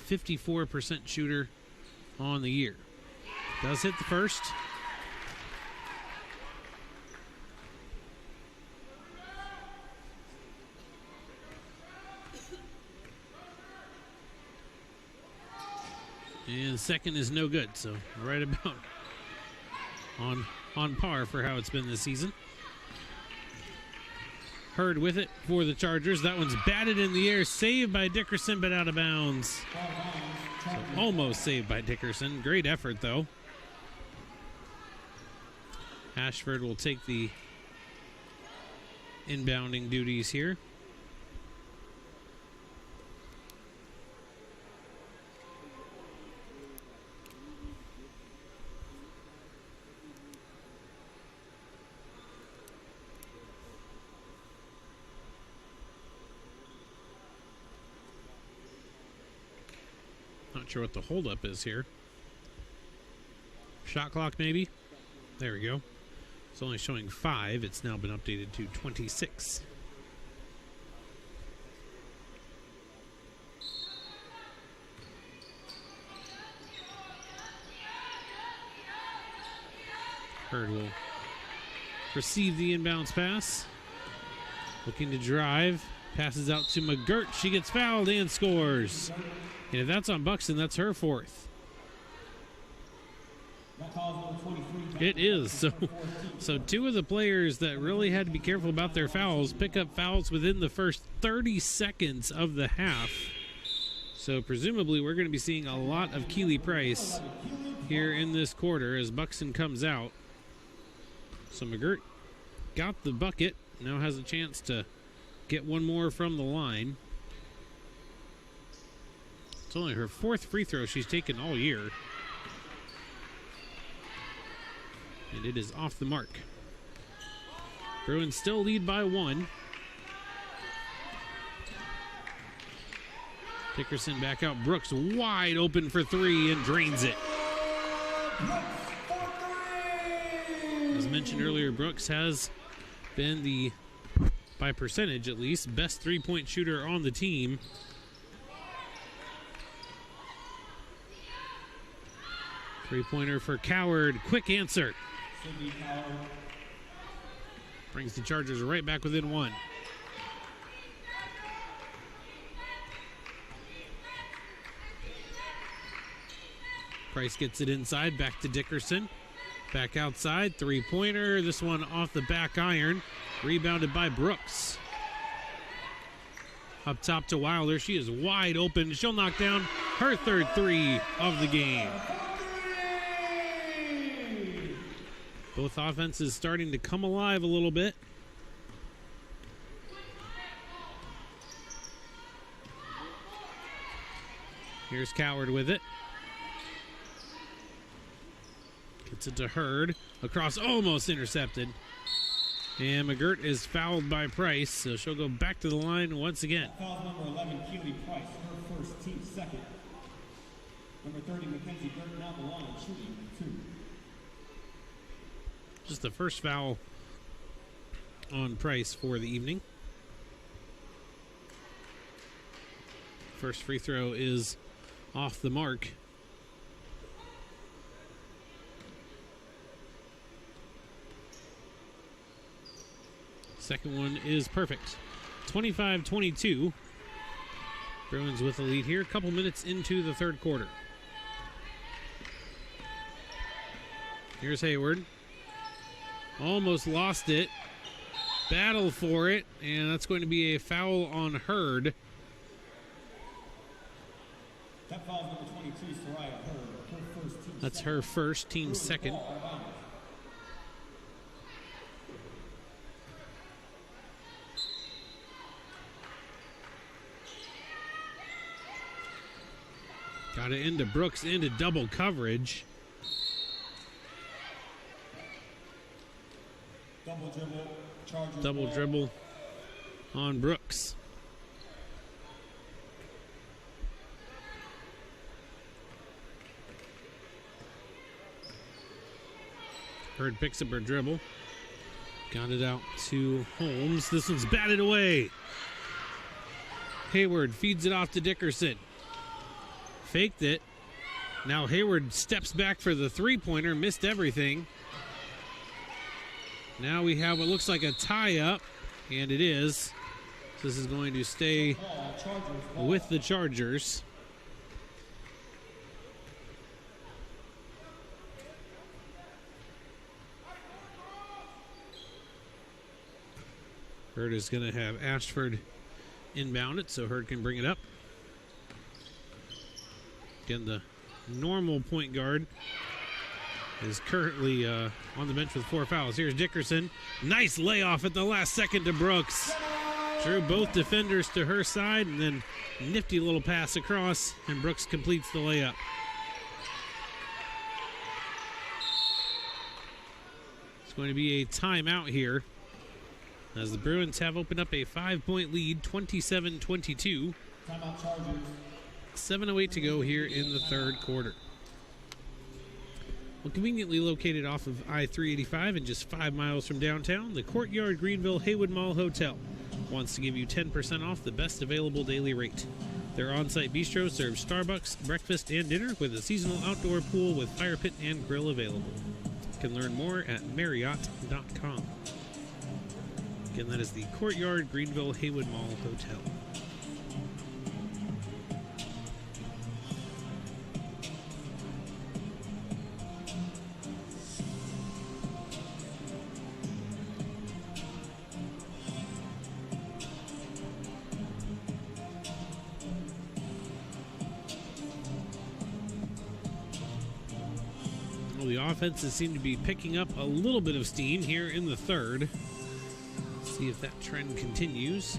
54% shooter on the year. Does hit the first. And the second is no good, so right about on par for how it's been this season. Hurd with it for the Chargers. That one's batted in the air, saved by Dickerson, but out of bounds. So almost saved by Dickerson. Great effort, though. Ashford will take the inbounding duties here. Not sure what the holdup is here. Shot clock, maybe? There we go. It's only showing 5. It's now been updated to 26. Hurd will receive the inbounds pass. Looking to drive. Passes out to McGirt. She gets fouled and scores. And if that's on Buxton, that's her 4th. It is. So 2 of the players that really had to be careful about their fouls pick up fouls within the first 30 seconds of the half. So presumably we're going to be seeing a lot of Keeley Price here in this quarter as Buxton comes out. So McGirt got the bucket. Now has a chance to get one more from the line. It's only her 4th free throw she's taken all year. And it is off the mark. Bruins still lead by 1. Dickerson back out. Brooks wide open for 3 and drains it. As mentioned earlier, Brooks has been the, by percentage at least, best 3-point shooter on the team. Three-pointer for Coward. Quick answer. Brings the Chargers right back within 1. Price gets it inside. Back to Dickerson. Back outside. Three-pointer. This one off the back iron. Rebounded by Brooks. Up top to Wilder. She is wide open. She'll knock down her 3rd 3 of the game. Both offenses starting to come alive a little bit. Here's Coward with it. Gets it to Hurd. Across, almost intercepted. And McGirt is fouled by Price, so she'll go back to the line once again. Foul number 11, Keely Price, her first, team second. Number 30, Mackenzie Burton on the line, shooting 2. Just the first foul on Price for the evening. First free throw is off the mark. Second one is perfect. 25-22. Bruins with the lead here. A couple minutes into the third quarter. Here's Hayward. Almost lost it. Battle for it. And that's going to be a foul on Hurd. That foul number 22 is Soraya Hurd. That's her first, team second. Got it into Brooks, into double coverage. Double dribble, Chargers double ball. Dribble on Brooks. Hurd picks up her dribble. Got it out to Holmes. This one's batted away. Hayward feeds it off to Dickerson. Faked it. Now Hayward steps back for the three-pointer. Missed everything. Now we have what looks like a tie-up, and it is. This is going to stay with the Chargers. Hurd is going to have Ashford inbound it, so Hurd can bring it up. Again, the normal point guard is currently on the bench with 4 fouls. Here's Dickerson. Nice layoff at the last second to Brooks. Drew both defenders to her side, and then nifty little pass across, and Brooks completes the layup. It's going to be a timeout here, as the Bruins have opened up a 5-point lead, 27-22. Timeout Chargers. 7:08 to go here in the third quarter. Well, conveniently located off of I-385 and just 5 miles from downtown, the Courtyard Greenville Haywood Mall Hotel wants to give you 10% off the best available daily rate. Their on-site bistro serves Starbucks, breakfast, and dinner with a seasonal outdoor pool with fire pit and grill available. You can learn more at Marriott.com. Again, that is the Courtyard Greenville Haywood Mall Hotel. Well, the offenses seem to be picking up a little bit of steam here in the third. See if that trend continues.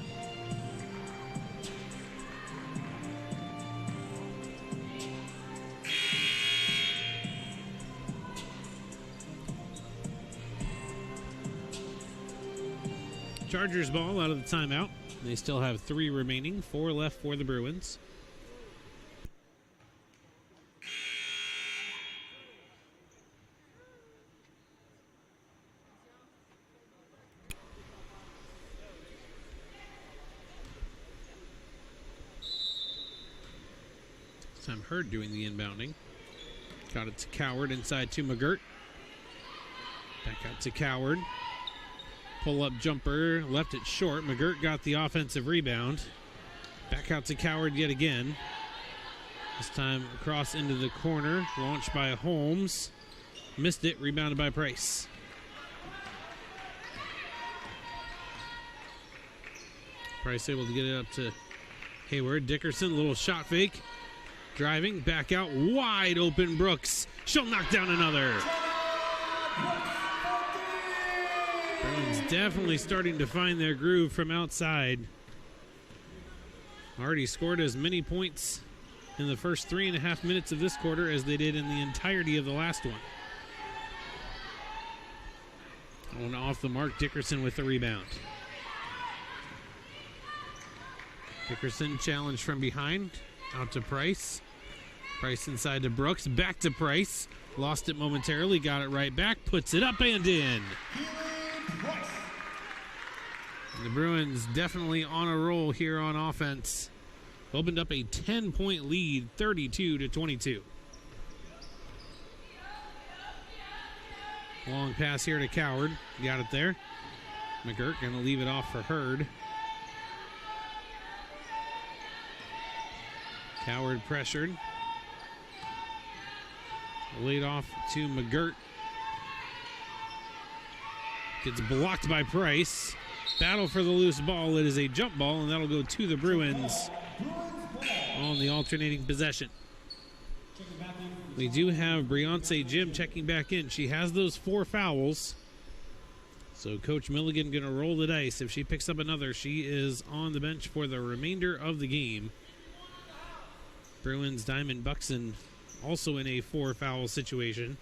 Chargers ball out of the timeout. They still have 3 remaining, 4 left for the Bruins. Time Hurd doing the inbounding. Got it to Coward, inside to McGirt. Back out to Coward. Pull-up jumper, left it short. McGirt got the offensive rebound. Back out to Coward yet again. This time across into the corner. Launched by Holmes. Missed it, rebounded by Price. Price able to get it up to Hayward. Dickerson, little shot fake. Driving, back out, wide open Brooks. She'll knock down another. Bruins definitely starting to find their groove from outside. Already scored as many points in the first 3.5 minutes of this quarter as they did in the entirety of the last one. On off the mark, Dickerson with the rebound. Dickerson challenged from behind. Out to Price. Price inside to Brooks. Back to Price. Lost it momentarily. Got it right back. Puts it up and in. And the Bruins definitely on a roll here on offense. Opened up a 10-point lead, 32-22. Long pass here to Coward. Got it there. McGirt going to leave it off for Hurd. Coward pressured. Laid off to McGirt. Gets blocked by Price. Battle for the loose ball. It is a jump ball, and that'll go to the Bruins on the alternating possession. We do have Beyonce Jim checking back in. She has those 4 fouls. So Coach Milligan going to roll the dice. If she picks up another, she is on the bench for the remainder of the game. Bruins Diamond Buxton also in a 4-foul situation.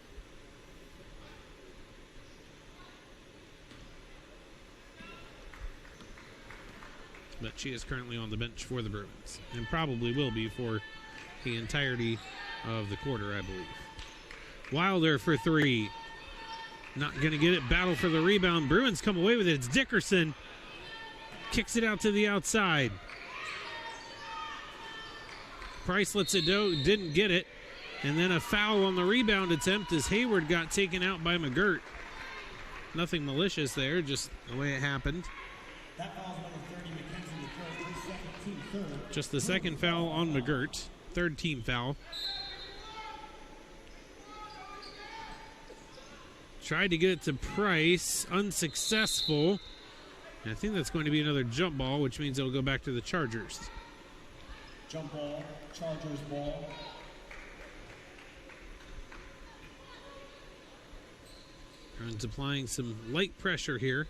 But she is currently on the bench for the Bruins and probably will be for the entirety of the quarter, I believe. Wilder for 3. Not going to get it. Battle for the rebound. Bruins come away with it. It's Dickerson. Kicks it out to the outside. Price lets it go. Didn't get it. And then a foul on the rebound attempt as Hayward got taken out by McGirt. Nothing malicious there, just the way it happened. That foul's number 30, McKenzie, the second team third. Just the second foul on McGirt. Third team foul. Tried to get it to Price. Unsuccessful. And I think that's going to be another jump ball, which means it'll go back to the Chargers. Jump ball, Chargers ball. Bruins applying some light pressure here.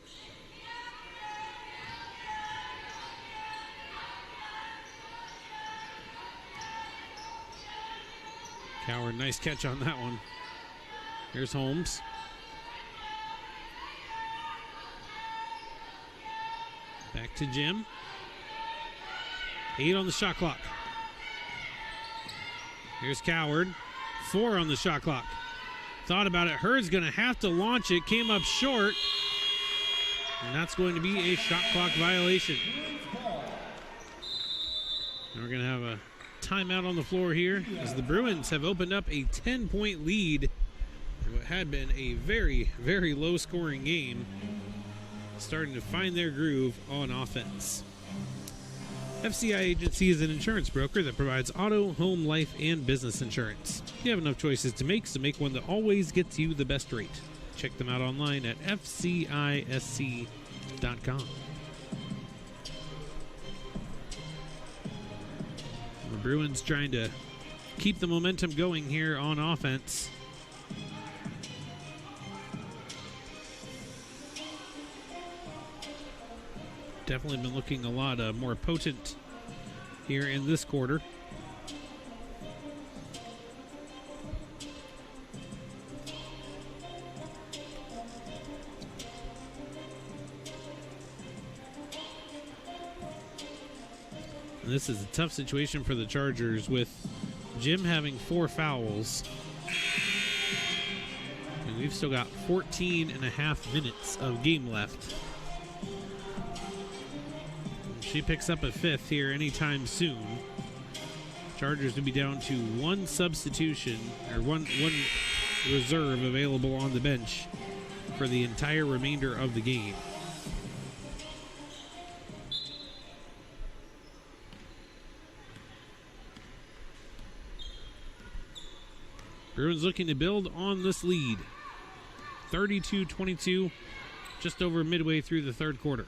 Coward, nice catch on that one. Here's Holmes. Back to Jim. 8 on the shot clock. Here's Coward. 4 on the shot clock. Thought about it. Hurd's going to have to launch it. Came up short. And that's going to be a shot clock violation. And we're going to have a timeout on the floor here as the Bruins have opened up a 10-point lead in what had been a very, very low-scoring game. Starting to find their groove on offense. FCI Agency is an insurance broker that provides auto, home, life, and business insurance. You have enough choices to make, so make one that always gets you the best rate. Check them out online at fcisc.com. The Bruins trying to keep the momentum going here on offense. Definitely been looking a lot more potent here in this quarter. And this is a tough situation for the Chargers with Jim having 4 fouls. And we've still got 14 and a half minutes of game left. She picks up a 5th here anytime soon. Chargers will be down to 1 substitution or one reserve available on the bench for the entire remainder of the game. Bruins looking to build on this lead. 32-22, just over midway through the third quarter.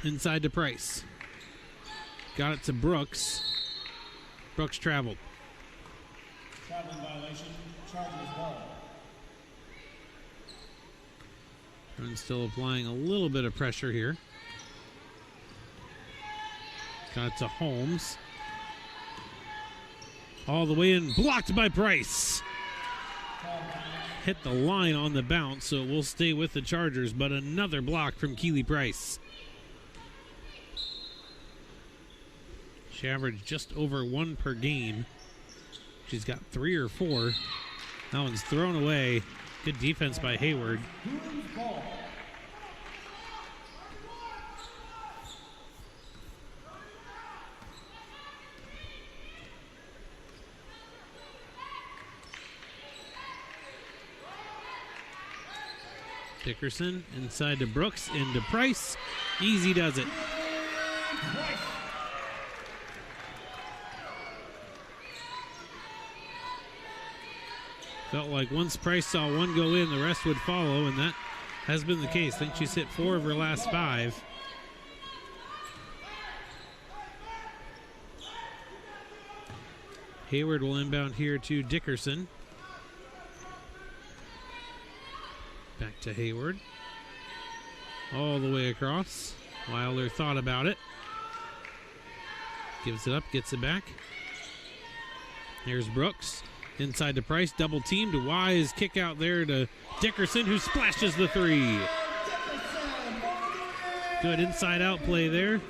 Inside to Price. Got it to Brooks. Brooks traveled. Traveling violation, Chargers ball. And still applying a little bit of pressure here. Got it to Holmes. All the way in, blocked by Price. hit the line on the bounce, so it will stay with the Chargers, but another block from Keely Price. She averaged just over 1 per game. She's got 3 or 4. That one's thrown away. Good defense by Hayward. Dickerson inside to Brooks, into Price. Easy does it. Felt like once Price saw one go in, the rest would follow, and that has been the case. I think she's hit 4 of her last 5. Hayward will inbound here to Dickerson. Back to Hayward. All the way across. Wilder thought about it. Gives it up, gets it back. Here's Brooks. Inside to Price, double teamed. Wise kick out there to Dickerson, who splashes the 3. Good inside out play there.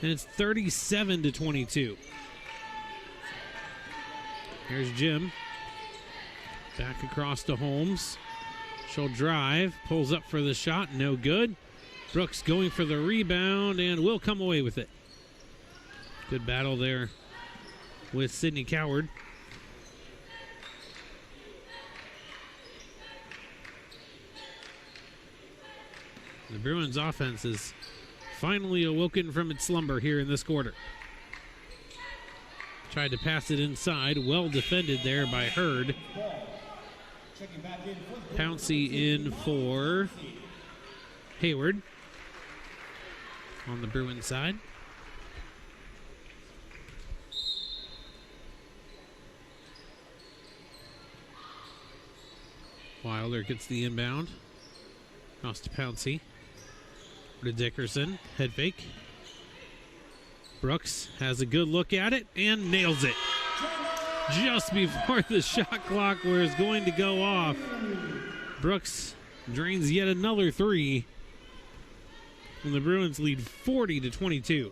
And it's 37-22. Here's Jim. Back across to Holmes. She'll drive, pulls up for the shot, no good. Brooks going for the rebound and will come away with it. Good battle there with Sydney Coward. The Bruins offense is finally awoken from its slumber here in this quarter. Tried to pass it inside, well defended there by Hurd. Pouncey in for Hayward on the Bruins side. Wilder gets the inbound. Cross to Pouncey. To Dickerson. Head fake. Brooks has a good look at it and nails it. Just before the shot clock was going to go off, Brooks drains yet another 3. And the Bruins lead 40-22.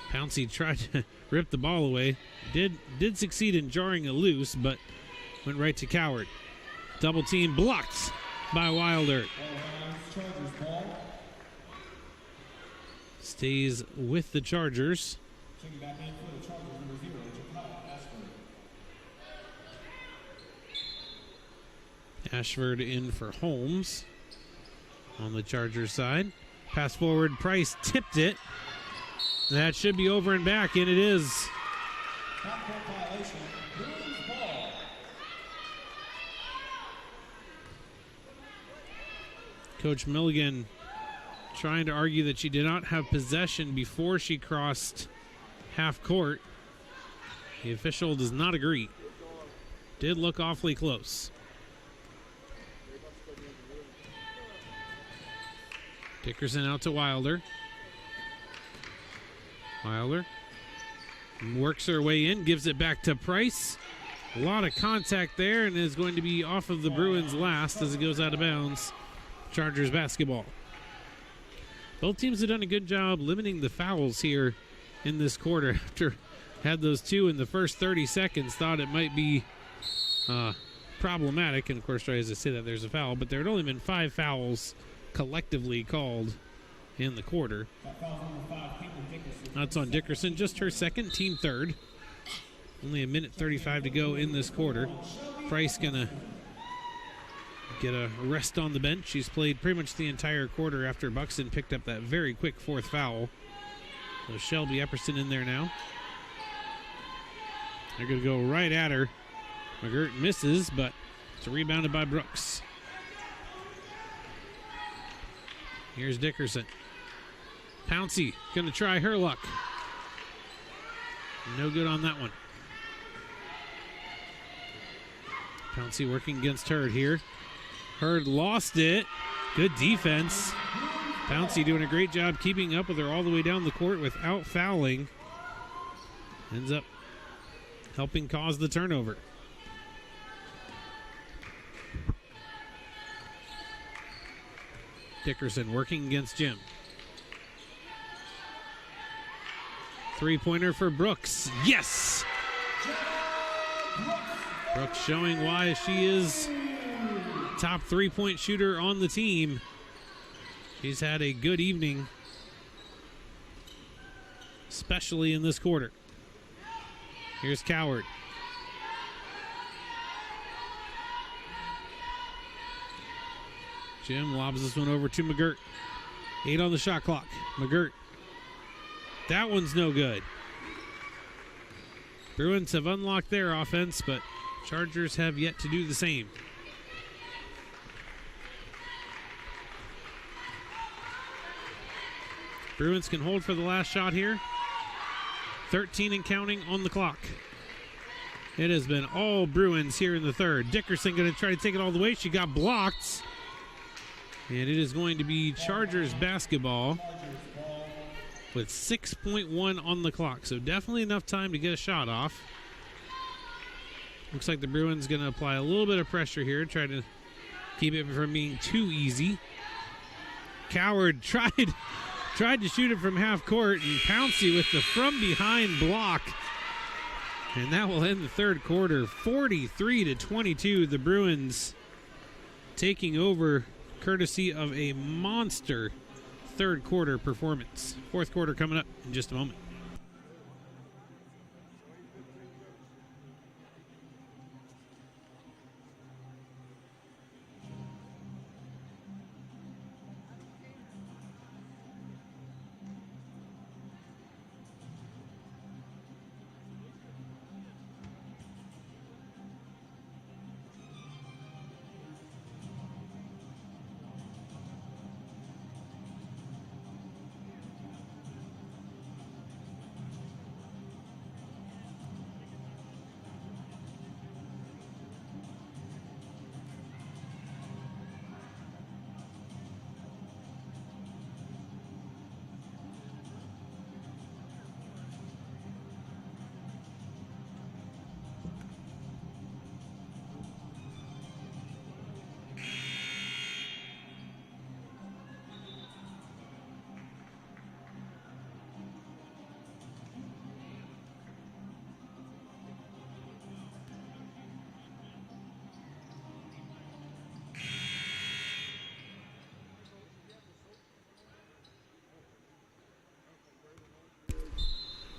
Pouncey tried to rip the ball away. Did succeed in jarring it loose, but went right to Coward. Double team blocked by Wilder. Stays with the Chargers. Ashford in for Holmes on the Chargers side. Pass forward, Price tipped it. That should be over and back, and it is. Coach Milligan trying to argue that she did not have possession before she crossed half court. The official does not agree. Did look awfully close. Dickerson out to Wilder. Wilder works her way in, gives it back to Price. A lot of contact there, and is going to be off of the Bruins last as it goes out of bounds. Chargers basketball. Both teams have done a good job limiting the fouls here in this quarter. After had those 2 in the first 30 seconds, thought it might be problematic. And of course, as I say that, there's a foul, but there had only been 5 fouls collectively called in the quarter. That's on Dickerson, just her second, team third. Only a minute 35 to go in this quarter. Price gonna get a rest on the bench. She's played pretty much the entire quarter after Buxton picked up that very quick 4th foul. So Shelby Epperson in there now. They're gonna go right at her. McGirt misses, but it's rebounded by Brooks. Here's Dickerson. Pouncey gonna try her luck. No good on that one. Pouncey working against Hurd here. Hurd lost it. Good defense. Pouncey doing a great job keeping up with her all the way down the court without fouling. Ends up helping cause the turnover. Dickerson working against Jim. Three-pointer for Brooks. Yes! Brooks showing why she is top three-point shooter on the team. She's had a good evening, especially in this quarter. Here's Coward. Jim lobs this one over to McGirt. 8 on the shot clock. McGirt. That one's no good. Bruins have unlocked their offense, but Chargers have yet to do the same. Bruins can hold for the last shot here. 13 and counting on the clock. It has been all Bruins here in the third. Dickerson going to try to take it all the way. She got blocked. And it is going to be Chargers basketball with 6.1 on the clock. So definitely enough time to get a shot off. Looks like the Bruins going to apply a little bit of pressure here, try to keep it from being too easy. Coward tried to shoot it from half court, and Pouncey with the from behind block. And that will end the third quarter, 43-22. The Bruins taking over courtesy of a monster third quarter performance. Fourth quarter coming up in just a moment.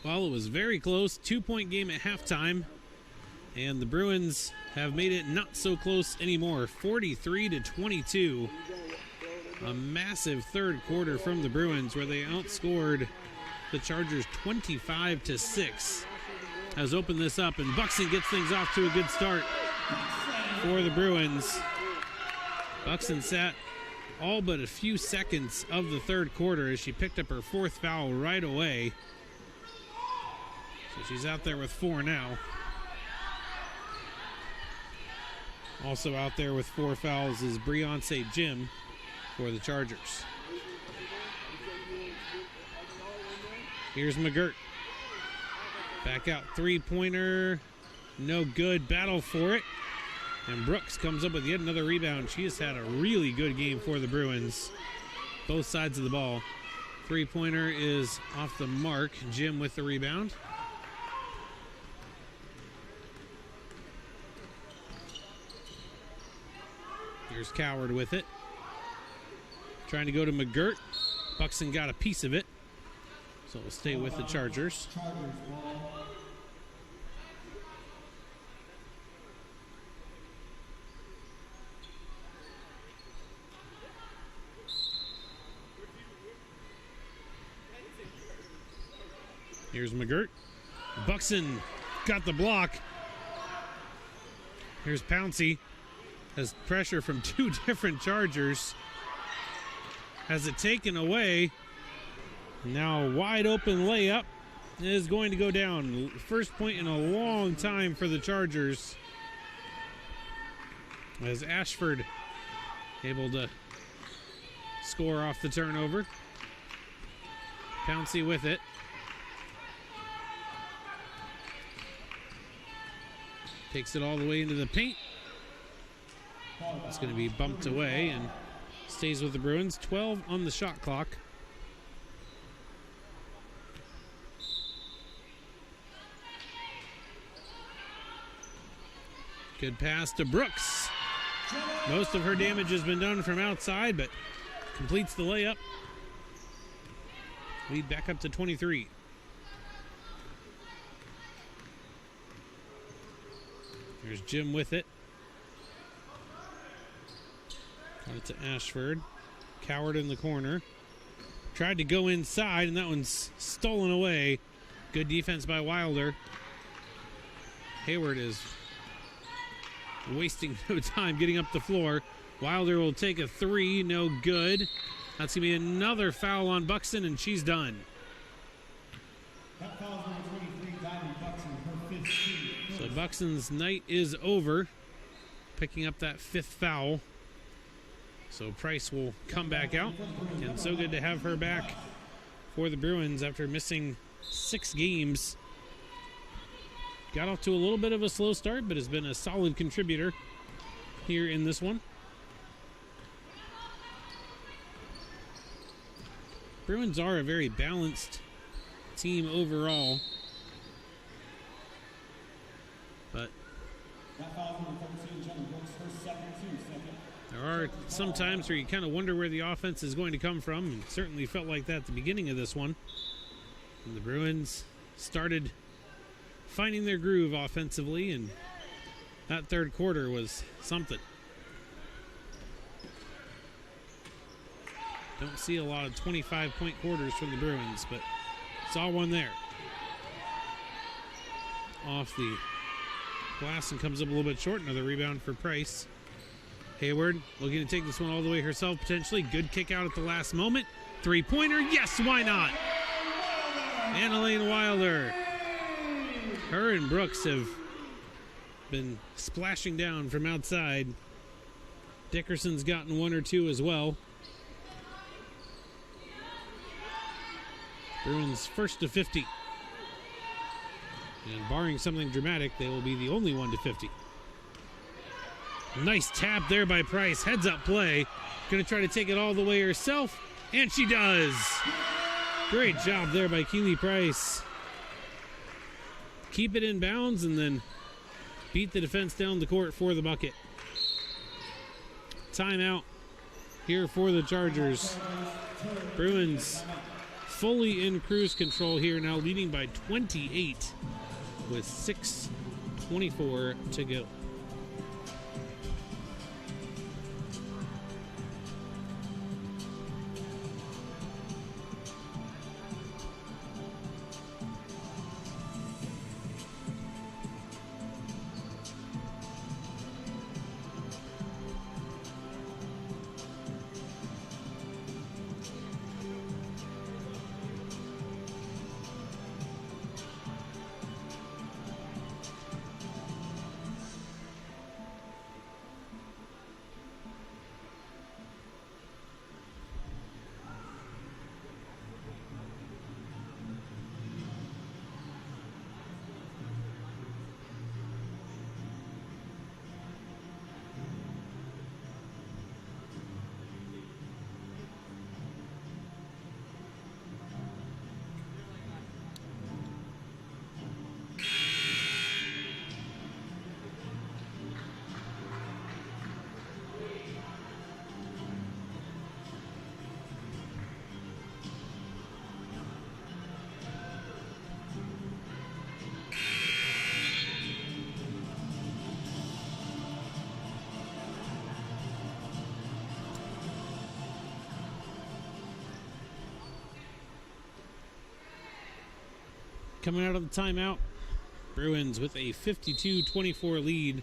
Well, it was very close. 2-point game at halftime. And the Bruins have made it not so close anymore. 43-22. A massive third quarter from the Bruins where they outscored the Chargers 25-6. Has opened this up, and Buxton gets things off to a good start for the Bruins. Buxton sat all but a few seconds of the third quarter as she picked up her fourth foul right away. So she's out there with 4 now. Also out there with 4 fouls is Beyonce Jim for the Chargers. Here's McGirt. Back out three-pointer. No good. Battle for it. And Brooks comes up with yet another rebound. She has had a really good game for the Bruins. Both sides of the ball. Three-pointer is off the mark. Jim with the rebound. Here's Coward with it. Trying to go to McGirt. Buxton got a piece of it. So we'll stay with the Chargers. Here's McGirt. Buxton got the block. Here's Pouncey. Has pressure from 2 different Chargers. Has it taken away. Now a wide open layup is going to go down. First point in a long time for the Chargers. As Ashford able to score off the turnover. Pouncey with it. Takes it all the way into the paint. It's going to be bumped away and stays with the Bruins. 12 on the shot clock. Good pass to Brooks. Most of her damage has been done from outside, but completes the layup. Lead back up to 23. Here's Jim with it. Got it to Ashford. Coward in the corner. Tried to go inside, and that one's stolen away. Good defense by Wilder. Hayward is wasting no time getting up the floor. Wilder will take a three, no good. That's going to be another foul on Buxton, and she's done. That foul is number 23, Diamond Buxton, her 15. So Buxton's night is over, picking up that 5th foul. So Price will come back out, and so good to have her back for the Bruins after missing 6 games. Got off to a little bit of a slow start, but has been a solid contributor here in this one. Bruins are a very balanced team overall, but there are some times where you kind of wonder where the offense is going to come from, and certainly felt like that at the beginning of this one. And the Bruins started finding their groove offensively, and that third quarter was something. Don't see a lot of 25-point quarters from the Bruins, but saw one there. Off the glass and comes up a little bit short. Another rebound for Price. Hayward looking to take this one all the way herself, potentially. Good kick out at the last moment. Three-pointer, yes, why not? Annalene Wilder. Her and Brooks have been splashing down from outside. Dickerson's gotten 1 or 2 as well. Bruins first to 50. And barring something dramatic, they will be the only one to 50. Nice tap there by Price. Heads up play. Going to try to take it all the way herself. And she does. Great job there by Keely Price. Keep it in bounds and then beat the defense down the court for the bucket. Timeout here for the Chargers. Bruins fully in cruise control here, now leading by 28 with 6:24 to go. Coming out of the timeout, Bruins with a 52-24 lead.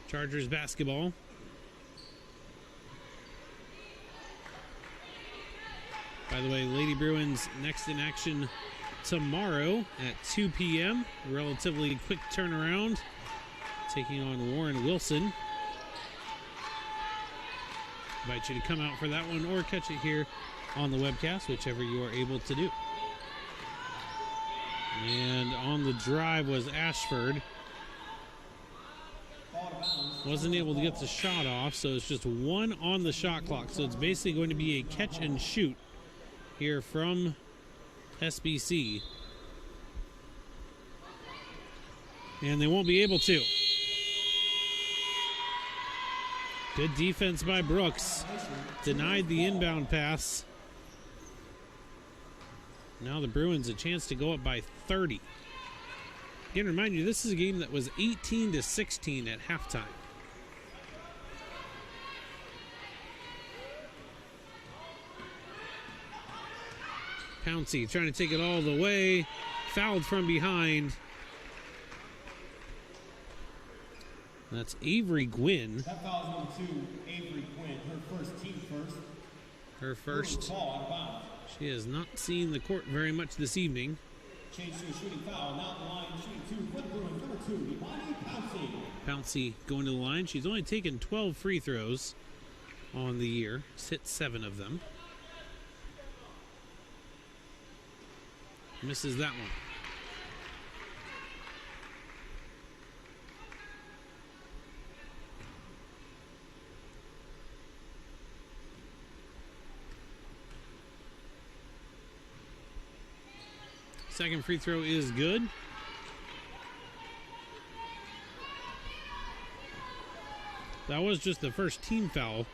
Chargers basketball. By the way, Lady Bruins next in action tomorrow at 2 p.m. Relatively quick turnaround. Taking on Warren Wilson. invite you to come out for that one or catch it here on the webcast, whichever you are able to do. And on the drive was Ashford. Wasn't able to get the shot off, so it's just one on the shot clock. So it's basically going to be a catch and shoot here from SBC. And they won't be able to. Good defense by Brooks. Denied the inbound pass. Now the Bruins a chance to go up by 30. Again, remind you, this is a game that was 18-16 at halftime. Pouncey trying to take it all the way. Fouled from behind. That's Avery Gwynn. That foul is number 2, Avery Gwynn. Her first, team first. Her first. Ball out of bounds. She has not seen the court very much this evening. Change to a shooting foul. Now the line, shooting 2 for the Bruins. Number 2, Imani Pouncey. Pouncey going to the line. She's only taken 12 free throws on the year. She's hit 7 of them. Misses that one. Second free throw is good. That was just the first team foul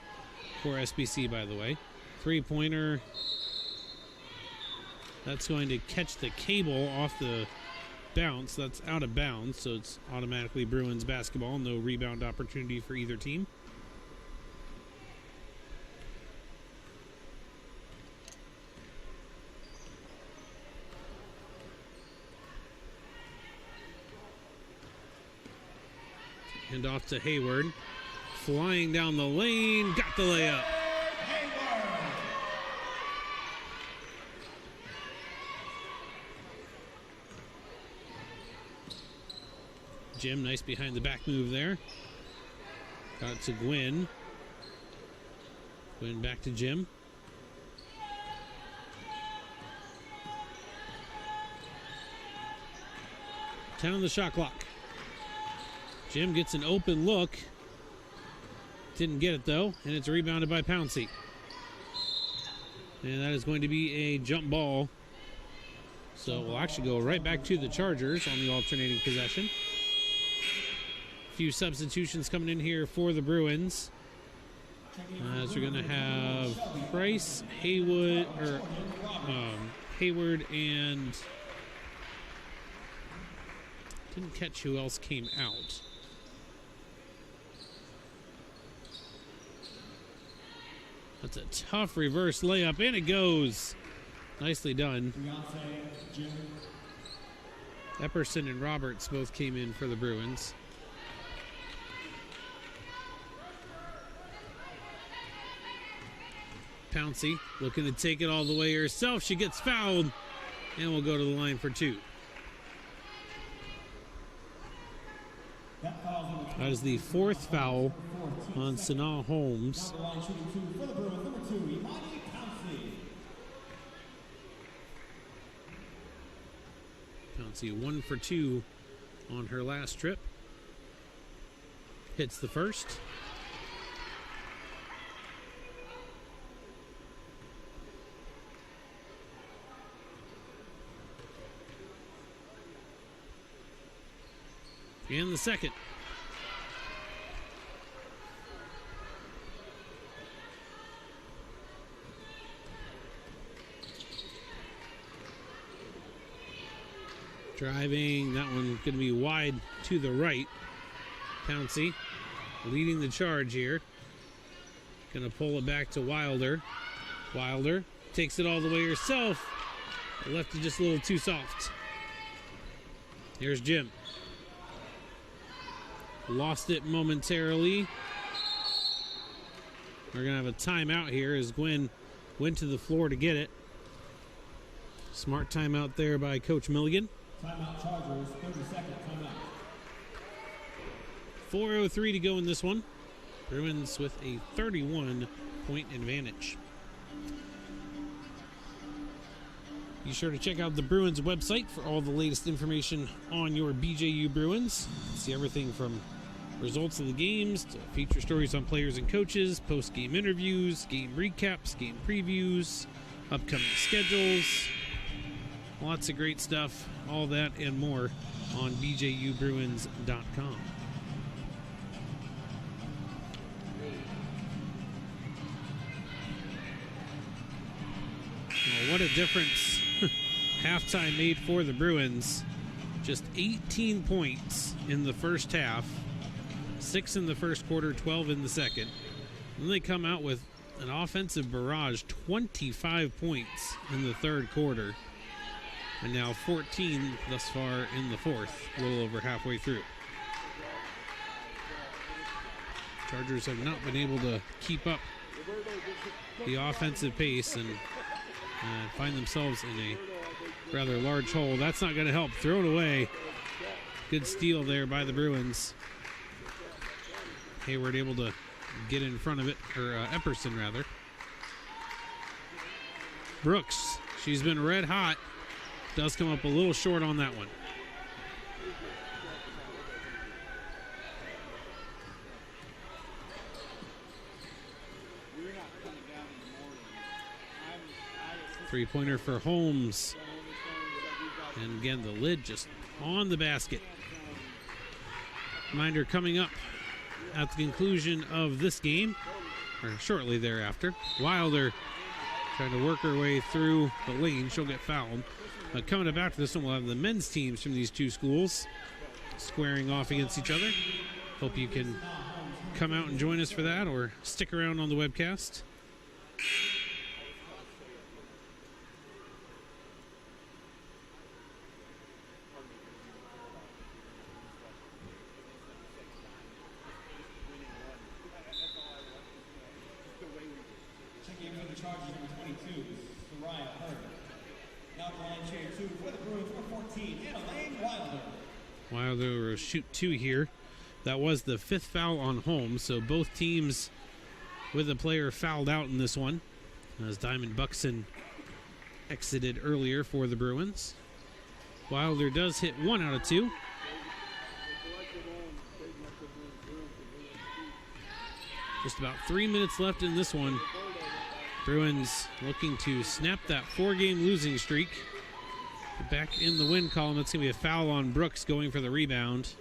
for SBC, by the way. Three-pointer. That's going to catch the cable off the bounce. That's out of bounds, so it's automatically Bruins basketball. No rebound opportunity for either team. And off to Hayward. Flying down the lane. Got the layup. Jim, nice behind the back move there. Got it to Gwynn. Gwynn back to Jim. Ten on the shot clock. Jim gets an open look. Didn't get it though, and it's rebounded by Pouncey. And that is going to be a jump ball. So we'll actually go right back to the Chargers on the alternating possession. A few substitutions coming in here for the Bruins. As we're going to have Price, Hayward, and didn't catch who else came out. That's a tough reverse layup, and it goes. Nicely done. Epperson and Roberts both came in for the Bruins. Pouncey looking to take it all the way herself. She gets fouled, and will go to the line for 2. That is the 4th foul on Sanaa Holmes. Pouncey 1 for 2 on her last trip. Hits the first. And the second. Driving, that one going to be wide to the right. Pouncey leading the charge here. Going to pull it back to Wilder. Wilder takes it all the way herself. Left it just a little too soft. Here's Jim. Lost it momentarily. We're going to have a timeout here as Gwynn went to the floor to get it. Smart timeout there by Coach Milligan. Timeout Chargers, 30-second timeout. 4:03 to go in this one. Bruins with a 31-14 point advantage. Be sure to check out the Bruins website for all the latest information on your BJU Bruins. See everything from results of the games to feature stories on players and coaches, post-game interviews, game recaps, game previews, upcoming schedules. Lots of great stuff, all that and more on bjubruins.com. Well, what a difference halftime made for the Bruins. Just 18 points in the first half, 6 in the first quarter, 12 in the second. Then they come out with an offensive barrage, 25 points in the third quarter. And now 14 thus far in the fourth, a little over halfway through. Chargers have not been able to keep up the offensive pace and find themselves in a rather large hole. That's not going to help. Thrown away. Good steal there by the Bruins. Hayward able to get in front of it, or Epperson rather. Brooks, she's been red hot. Does come up a little short on that one. Three-pointer for Holmes. And again, the lid just on the basket. Reminder coming up at the conclusion of this game, or shortly thereafter. Wilder trying to work her way through the lane. She'll get fouled. Coming up after this one, we'll have the men's teams from these two schools squaring off against each other. Hope you can come out and join us for that or stick around on the webcast. Checking in for the Chargers, number 22, Soraya Hurd. Now the line chair 2 for the Bruins, number 14, Elaine Wilder. Wilder will shoot 2 here. That was the 5th foul on Holmes, so both teams with a player fouled out in this one, as Diamond Buxton exited earlier for the Bruins. Wilder does hit 1 out of 2. Just about 3 minutes left in this one. Bruins looking to snap that 4-game losing streak. Back in the win column, it's going to be a foul on Brooks going for the rebound.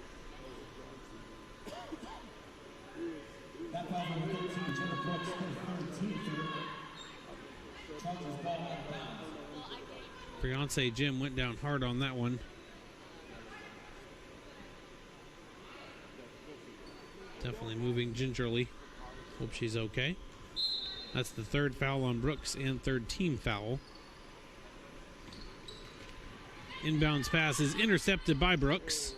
That foul on 13, Jenna Brooks, 13. Chargers ball out of bounds. Briance Jim went down hard on that one. Definitely moving gingerly. Hope she's okay. That's the 3rd foul on Brooks and 3rd team foul. Inbounds pass is intercepted by Brooks.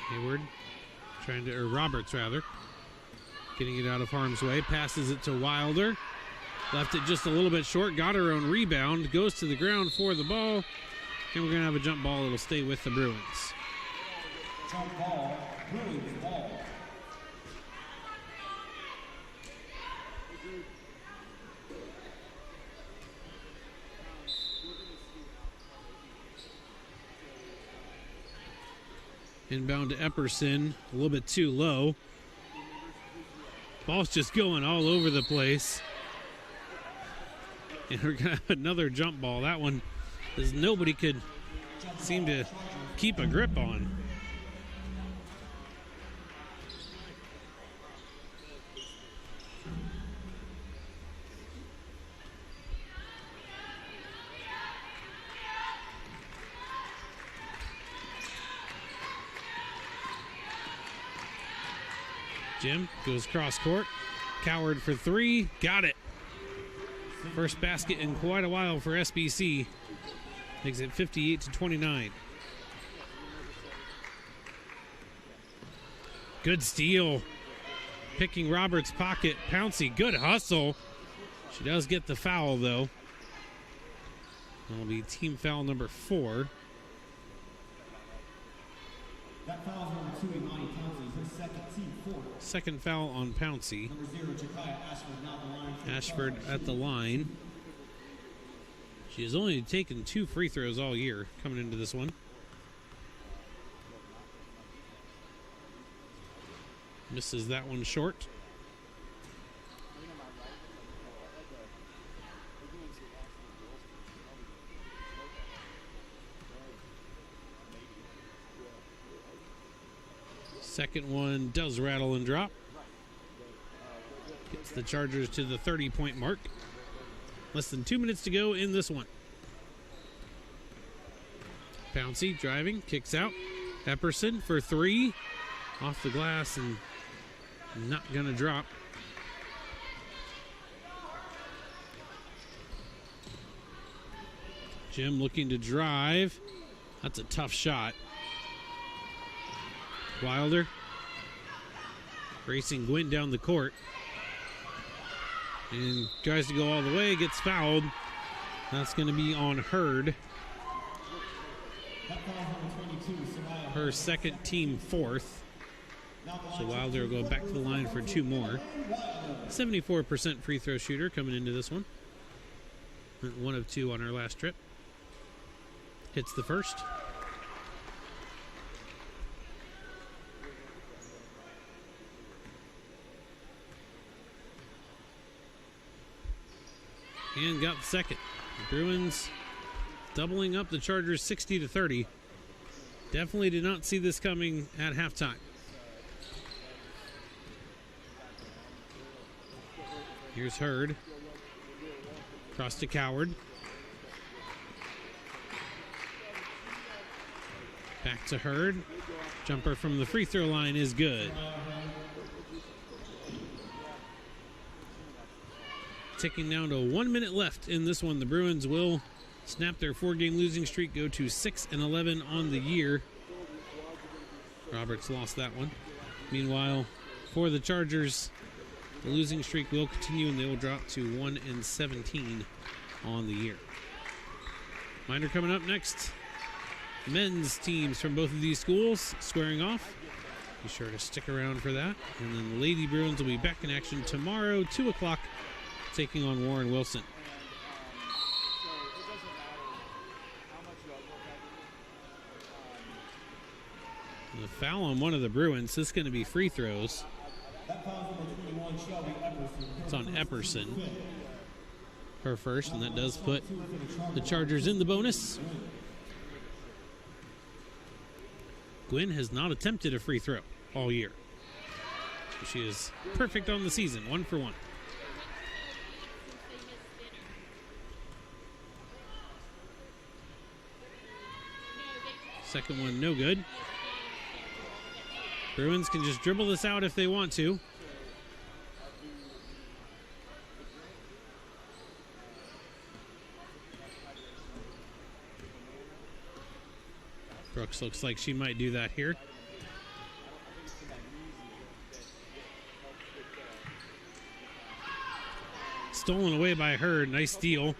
Hayward or Roberts rather, getting it out of harm's way. Passes it to Wilder. Left it just a little bit short. Got her own rebound. Goes to the ground for the ball. And we're going to have a jump ball. It'll stay with the Bruins. Jump ball, Bruins ball. Inbound to Epperson, a little bit too low. Ball's just going all over the place. And we're going to have another jump ball. That one is nobody could seem to keep a grip on. Jim goes cross court. Coward for 3. Got it. First basket in quite a while for SBC. Makes it 58-29. Good steal. Picking Roberts' pocket. Pouncey, good hustle. She does get the foul, though. That'll be team foul number 4. That foul is number 2, Imani Pouncey, her 2nd team Second foul on Pouncey. Ashford at the line. She has only taken 2 free throws all year coming into this one. Misses that one short. Second one does rattle and drop. Gets the Chargers to the 30-point mark. Less than 2 minutes to go in this one. Pouncey driving, kicks out. Epperson for 3. Off the glass and not gonna drop. Jim looking to drive. That's a tough shot. Wilder racing Gwynn down the court and tries to go all the way, gets fouled. That's going to be on Hurd. Her second, team 4th. So Wilder will go back to the line for 2 more. 74% free throw shooter coming into this one. 1 of 2 on her last trip. Hits the first. And got the second. The Bruins doubling up the Chargers 60-30. Definitely did not see this coming at halftime. Here's Hurd. Cross to Coward. Back to Hurd. Jumper from the free throw line is good. Ticking down to 1 minute left in this one. The Bruins will snap their 4-game losing streak, go to 6-11 on the year. Roberts lost that one. Meanwhile, for the Chargers, the losing streak will continue and they will drop to 1-17 on the year. Reminder coming up next. Men's teams from both of these schools squaring off. Be sure to stick around for that. And then the Lady Bruins will be back in action tomorrow, 2 o'clock, taking on Warren Wilson. The foul on one of the Bruins. This is going to be free throws. It's on Epperson. Her first, and that does put the Chargers in the bonus. Gwynn has not attempted a free throw all year. She is perfect on the season, 1 for 1. Second one, no good. Bruins can just dribble this out if they want to. Brooks looks like she might do that here. Stolen away by Hurd. Nice steal.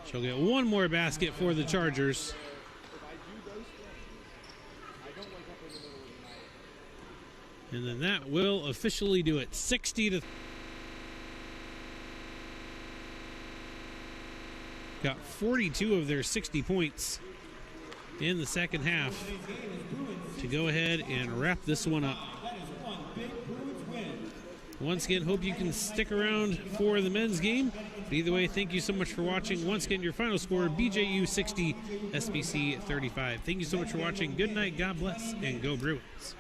She'll get 1 more basket for the Chargers. And then that will officially do it. 60-30. Got 42 of their 60 points in the second half to go ahead and wrap this one up. Once again, hope you can stick around for the men's game. But either way, thank you so much for watching. Once again, your final score, BJU 60, SBC 35. Thank you so much for watching. Good night, God bless, and go Bruins.